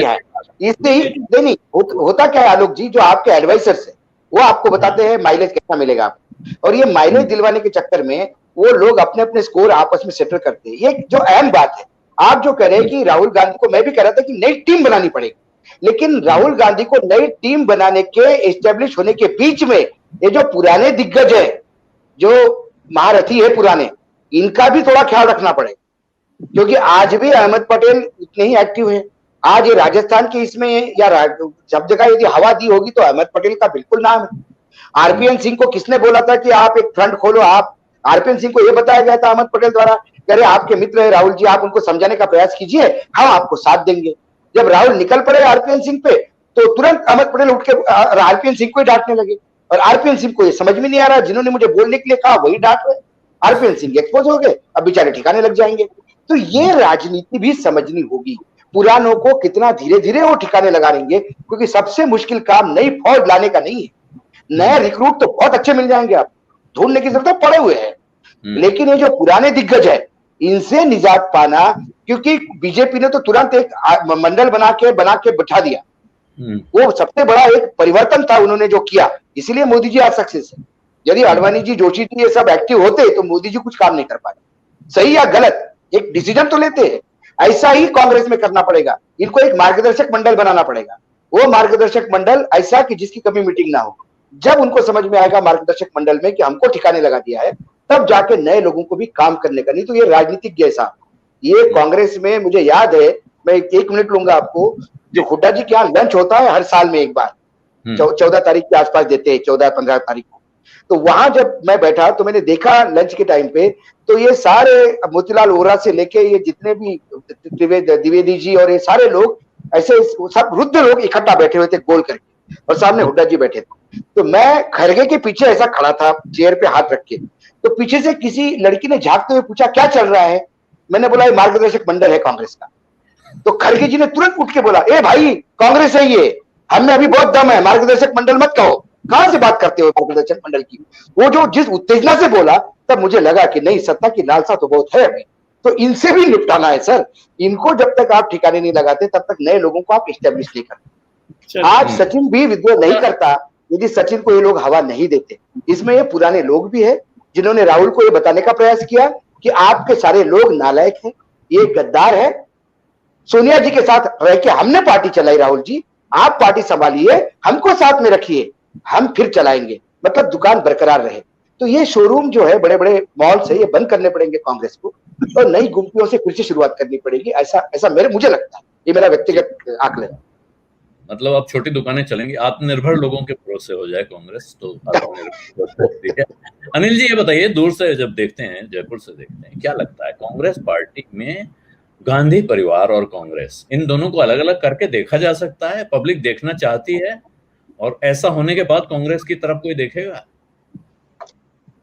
हैं। इससे ही नहीं होता क्या है आलोक जी, जो आपके एडवाइजर्स है वो आपको बताते हैं माइलेज कितना मिलेगा आपको, और ये माइलेज दिलवाने के चक्कर में वो लोग अपने अपने स्कोर आपस में सेटल करते हैं। ये जो अहम बात है, आप जो कह रहे हैं कि राहुल गांधी को, मैं भी कह रहा था कि नई टीम बनानी पड़ेगी, लेकिन राहुल गांधी को नई टीम बनाने के एस्टेब्लिश होने के बीच में ये जो पुराने दिग्गज है, जो महारथी है पुराने, इनका भी थोड़ा ख्याल रखना पड़ेगा। क्योंकि आज भी अहमद पटेल उतने ही एक्टिव है। आज ये राजस्थान के इसमें या सब जगह यदि हवा दी होगी तो अहमद पटेल का बिल्कुल नाम है। आरपीएन सिंह को किसने बोला था कि आप एक फ्रंट खोलो? आप आरपीएन सिंह को यह बताया गया था अहमद पटेल द्वारा, अरे आपके मित्र है राहुल जी, आप उनको समझाने का प्रयास कीजिए, हम आपको साथ देंगे। जब राहुल निकल पड़े आरपीएन सिंह पे तो तुरंत अहमद पटेल उठ के आरपीएन सिंह को ही डांटने लगे, और आरपीएन सिंह को ये समझ में नहीं आ रहा, जिन्होंने मुझे बोलने के लिए कहा वही डांट रहे। आरपीएन सिंह एक्सपोज हो गए, अब बेचारे ठिकाने लग जाएंगे। तो ये राजनीति भी समझनी होगी। पुरानों को कितना धीरे धीरे वो ठिकाने लगा लेंगे, क्योंकि सबसे मुश्किल काम नई फौज लाने का नहीं है। नए रिक्रूट तो बहुत अच्छे मिल जाएंगे, आप ढूंढने की जरूरत पड़े हुए हैं, लेकिन ये जो पुराने दिग्गज है इनसे निजात पाना, क्योंकि बीजेपी ने तो तुरंत एक मंडल बना के बैठा दिया। वो सबसे बड़ा एक परिवर्तन था उन्होंने जो किया, इसीलिए मोदी जी आज सक्सेस है। यदि अडवाणी जी, जोशी जी ये सब एक्टिव होते तो मोदी जी कुछ काम नहीं कर पाते। सही या गलत एक डिसीजन तो लेते हैं। ऐसा ही कांग्रेस में करना पड़ेगा, इनको एक मार्गदर्शक मंडल बनाना पड़ेगा। वो मार्गदर्शक मंडल ऐसा कि जिसकी कभी मीटिंग ना हो। जब उनको समझ में आएगा मार्गदर्शक मंडल में कि हमको ठिकाने लगा दिया है, तब जाके नए लोगों को भी काम करने का। नहीं तो ये राजनीतिक जैसा, ये कांग्रेस में मुझे याद है, मैं 1 मिनट लूंगा आपको, जो हुड्डा जी के यहाँ लंच होता है हर साल में एक बार, 14 तारीख के आसपास देते हैं, 14-15 तारीख को। तो वहां जब मैं बैठा तो मैंने देखा लंच के टाइम पे, तो ये सारे मोतीलाल वोरा से लेके ये जितने भी द्विवेदी जी और ये सारे लोग ऐसे सब वृद्ध लोग इकट्ठा बैठे हुए थे गोल करके, और सामने हुड्डा जी बैठे थे। तो मैं खड़गे के पीछे ऐसा खड़ा था चेयर पे हाथ रख के, तो पीछे से किसी लड़की ने झांकते हुए पूछा क्या चल रहा है। मैंने बोला ये मार्गदर्शक मंडल है कांग्रेस का। तो खड़गे जी ने तुरंत उठ के बोला, ए भाई कांग्रेस है ये, हमें अभी बहुत दम है, मार्गदर्शक मंडल मत कहो, कहां से बात करते हो मार्गदर्शक मंडल की। वो जो जिस उत्तेजना से बोला, तब मुझे लगा कि नहीं, सत्ता की लालसा तो बहुत है अभी, तो इनसे भी निपटाना है सर। इनको जब तक आप ठिकाने नहीं लगाते तब तक नए लोगों को आप स्टैब्लिश नहीं करते। आज सचिन भी विद्रोह नहीं करता यदि सचिन को ये लोग हवा नहीं देते। इसमें ये पुराने लोग भी है जिन्होंने राहुल को ये बताने का प्रयास किया कि आपके सारे लोग नालायक हैं, ये गद्दार है। सोनिया जी के साथ रह के हमने पार्टी चलाई, राहुल जी आप पार्टी संभालिए, हमको साथ में रखिए, हम फिर चलाएंगे, मतलब दुकान बरकरार रहे। तो ये शोरूम जो है, बड़े बड़े मॉल से ये बंद करने पड़ेंगे कांग्रेस को, और नई गुम्पियों से फिर से शुरुआत करनी पड़ेगी। ऐसा मुझे लगता है, ये मेरा व्यक्तिगत आकलन है। मतलब अब छोटी दुकानें चलेंगी, आत्मनिर्भर लोगों के भरोसे हो जाए कांग्रेस तो आत्मनिर्भर। अनिल जी ये बताइए, दूर से जब देखते हैं, जयपुर से देखते हैं, क्या लगता है कांग्रेस पार्टी में गांधी परिवार और कांग्रेस, इन दोनों को अलग अलग करके देखा जा सकता है? पब्लिक देखना चाहती है, और ऐसा होने के बाद कांग्रेस की तरफ कोई देखेगा?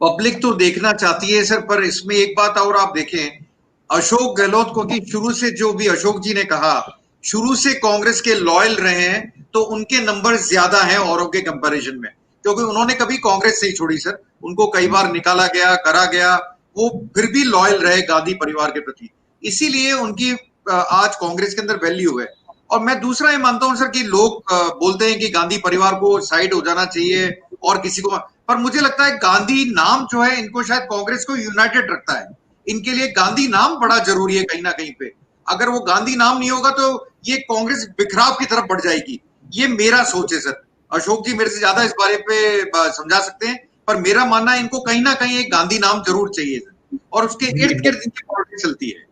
पब्लिक तो देखना चाहती है सर, पर इसमें एक बात और आप देखें, अशोक गहलोत को कि शुरू से जो भी अशोक जी ने कहा, शुरू से कांग्रेस के लॉयल रहे हैं, तो उनके नंबर ज्यादा हैं औरों के कंपैरिजन में, क्योंकि उन्होंने कभी कांग्रेस नहीं छोड़ी सर। उनको कई बार निकाला गया, करा गया, वो फिर भी लॉयल रहे गांधी परिवार के प्रति, इसीलिए उनकी आज कांग्रेस के अंदर वैल्यू है। और मैं दूसरा ये मानता हूं सर कि लोग बोलते हैं कि गांधी परिवार को साइड हो जाना चाहिए और किसी को, पर मुझे लगता है गांधी नाम जो है इनको शायद कांग्रेस को यूनाइटेड रखता है। इनके लिए गांधी नाम बड़ा जरूरी है कहीं ना कहीं पे। अगर वो गांधी नाम नहीं होगा तो ये कांग्रेस बिखराव की तरफ बढ़ जाएगी। ये मेरा सोच है सर। अशोक जी मेरे से ज्यादा इस बारे पे समझा सकते हैं, पर मेरा मानना है इनको कहीं ना कहीं एक गांधी नाम जरूर चाहिए सर, और उसके इर्द गिर्द इनकी पॉलिटिक्स चलती है।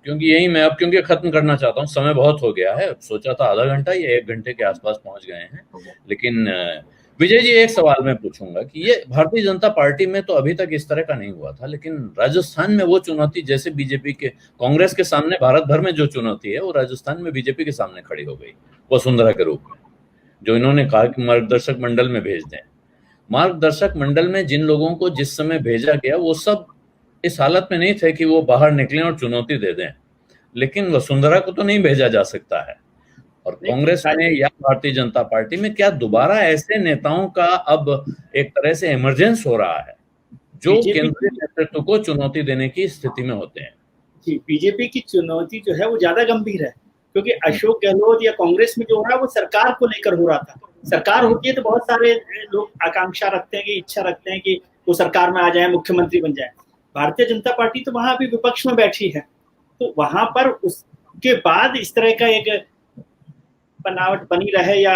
क्योंकि यही मैं अब क्योंकि खत्म करना चाहता हूँ, समय बहुत हो गया है। सोचा था आधा घंटा, ये 1 घंटे के आसपास पहुंच गए हैं। लेकिन विजय जी एक सवाल मैं पूछूंगा कि ये भारतीय जनता पार्टी में तो अभी तक इस तरह का नहीं हुआ था, लेकिन राजस्थान में वो चुनौती जैसे बीजेपी के, कांग्रेस के सामने भारत भर में जो चुनौती है वो राजस्थान में बीजेपी के सामने खड़ी हो गई, वसुंधरा के रूप में, जो इन्होंने कहा कि मार्गदर्शक मंडल में भेज दें। मार्गदर्शक मंडल में जिन लोगों को जिस समय भेजा गया वो सब इस हालत में नहीं थे कि वो बाहर निकलें और चुनौती दे दें, लेकिन वसुंधरा को तो नहीं भेजा जा सकता है। और कांग्रेस में या भारतीय जनता पार्टी में क्या दोबारा ऐसे नेताओं का अब एक तरह से इमरजेंस हो रहा है जो केंद्रीय नेतृत्व को चुनौती देने की स्थिति में होते हैं? जी, बीजेपी की चुनौती जो है वो ज्यादा गंभीर है, क्योंकि अशोक गहलोत या कांग्रेस में जो हो रहा है वो सरकार को लेकर हो रहा था। सरकार होती है तो बहुत सारे लोग आकांक्षा रखते हैं, कि इच्छा रखते हैं कि वो सरकार में आ जाए, मुख्यमंत्री बन जाए। भारतीय जनता पार्टी तो वहां अभी विपक्ष में बैठी है, तो वहां पर उसके बाद इस तरह का एक बनावट बनी रहे या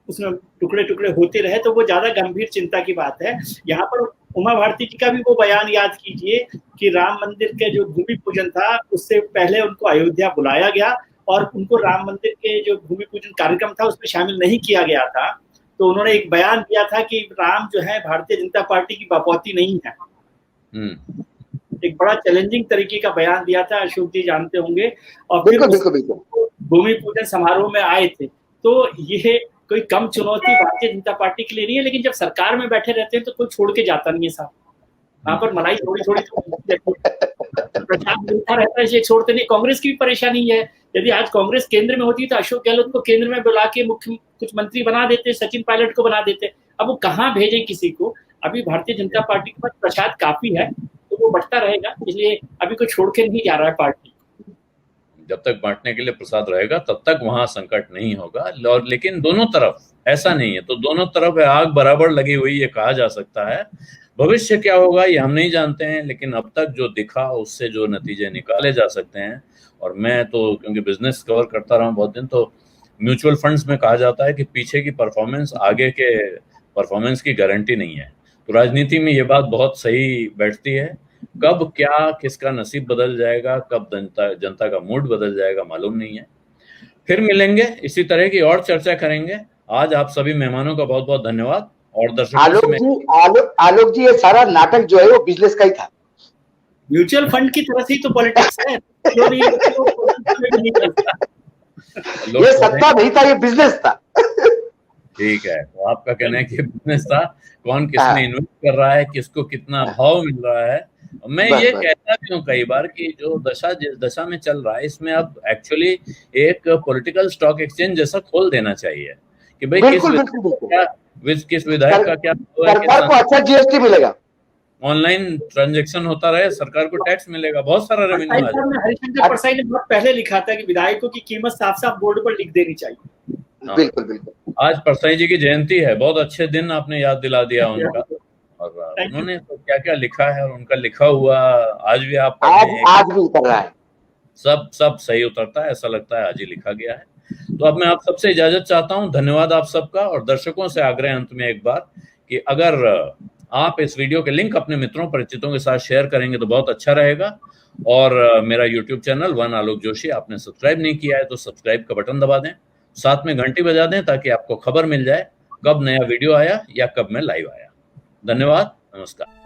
उसमें टुकड़े टुकड़े होते रहे, तो वो ज्यादा गंभीर चिंता की बात है। यहाँ पर उमा भारती जी का भी वो बयान याद कीजिए कि राम मंदिर के जो भूमि पूजन था उससे पहले उनको अयोध्या बुलाया गया और उनको राम मंदिर के जो भूमि पूजन कार्यक्रम था उसमें शामिल नहीं किया गया था। तो उन्होंने एक बयान दिया था कि राम जो है भारतीय जनता पार्टी की बपौती नहीं है। एक बड़ा चैलेंजिंग तरीके का बयान दिया था, अशोक जी जानते होंगे। और फिर भूमि पूजन समारोह में आए थे। तो ये कोई कम चुनौती भारतीय जनता पार्टी के लिए नहीं है, लेकिन जब सरकार में बैठे रहते हैं तो कोई छोड़ के जाता नहीं है साहब। वहां पर मलाई थोड़ी थोड़ी प्रशांत मिलता रहता है, छोड़ते नहीं। कांग्रेस की भी परेशानी है, यदि आज कांग्रेस केंद्र में होती तो अशोक गहलोत को केंद्र में बुला के कुछ मंत्री बना देते, सचिन पायलट को बना देते। अब वो कहाँ भेजें किसी को? अभी भारतीय जनता पार्टी के पास प्रसाद काफी है, तो वो बढ़ता रहेगा, इसलिए अभी कोई छोड़ के नहीं जा रहा है पार्टी। जब तक बांटने के लिए प्रसाद रहेगा तब तक वहां संकट नहीं होगा। और लेकिन दोनों तरफ ऐसा नहीं है, तो दोनों तरफ आग बराबर लगी हुई ये कहा जा सकता है। भविष्य क्या होगा ये हम नहीं जानते हैं, लेकिन अब तक जो दिखा उससे जो नतीजे निकाले जा सकते हैं, और मैं तो क्योंकि बिजनेस कवर करता रहा हूं बहुत दिन, तो म्यूचुअल फंड्स में कहा जाता है कि पीछे की परफॉर्मेंस आगे के परफॉर्मेंस की गारंटी नहीं है। तो राजनीति में ये बात बहुत सही बैठती है। कब क्या किसका नसीब बदल जाएगा, कब जनता का मूड बदल जाएगा मालूम नहीं है। फिर मिलेंगे, इसी तरह की और चर्चा करेंगे। आज आप सभी मेहमानों का बहुत बहुत धन्यवाद। और दर्शकों आलोक जी, ये सारा नाटक जो है वो बिजनेस का ही था। म्यूचुअल फंड की तरह से ही तो पॉलिटिक्स है। ये सत्ता नहीं था, ये बिजनेस था। ठीक है, तो आपका कहना है कि बिजनेस था, कौन किसमें इन्वेस्ट कर रहा है, किसको कितना भाव मिल रहा है। मैं ये कहता भी हूँ कई बार कि जो दशा जिस दशा में चल रहा है, इसमें अब एक्चुअली एक पॉलिटिकल स्टॉक एक्सचेंज जैसा खोल देना चाहिए कि भाई किस विधायक का क्या, सरकार को अच्छा जीएसटी मिलेगा, ऑनलाइन ट्रांजैक्शन होता रहे, सरकार को टैक्स मिलेगा, बहुत सारा रेवेन्यू आ जाएगा। हरिशंकर परसाई ने बहुत पहले लिखा था कि विधायकों की कीमत साफ साफ बोर्ड पर लिख देनी चाहिए। बिल्कुल बिल्कुल। आज परसाई जी की जयंती है, बहुत अच्छे दिन आपने याद दिला दिया उनका, और उन्होंने तो क्या क्या लिखा है, और उनका लिखा हुआ आज भी आप आज भी उतर रहा है, सब सही उतरता है, ऐसा लगता है आज ही लिखा गया है। तो अब मैं आप सबसे इजाजत चाहता हूं, धन्यवाद आप सबका। और दर्शकों से आग्रह अंत में एक बार कि अगर आप इस वीडियो के लिंक अपने मित्रों परिचितों के साथ शेयर करेंगे तो बहुत अच्छा रहेगा। और मेरा यूट्यूब चैनल वन आलोक जोशी आपने सब्सक्राइब नहीं किया है तो सब्सक्राइब का बटन दबा दें, साथ में घंटी बजा दें ताकि आपको खबर मिल जाए कब नया वीडियो आया या कब मैं लाइव आया। धन्यवाद, नमस्कार।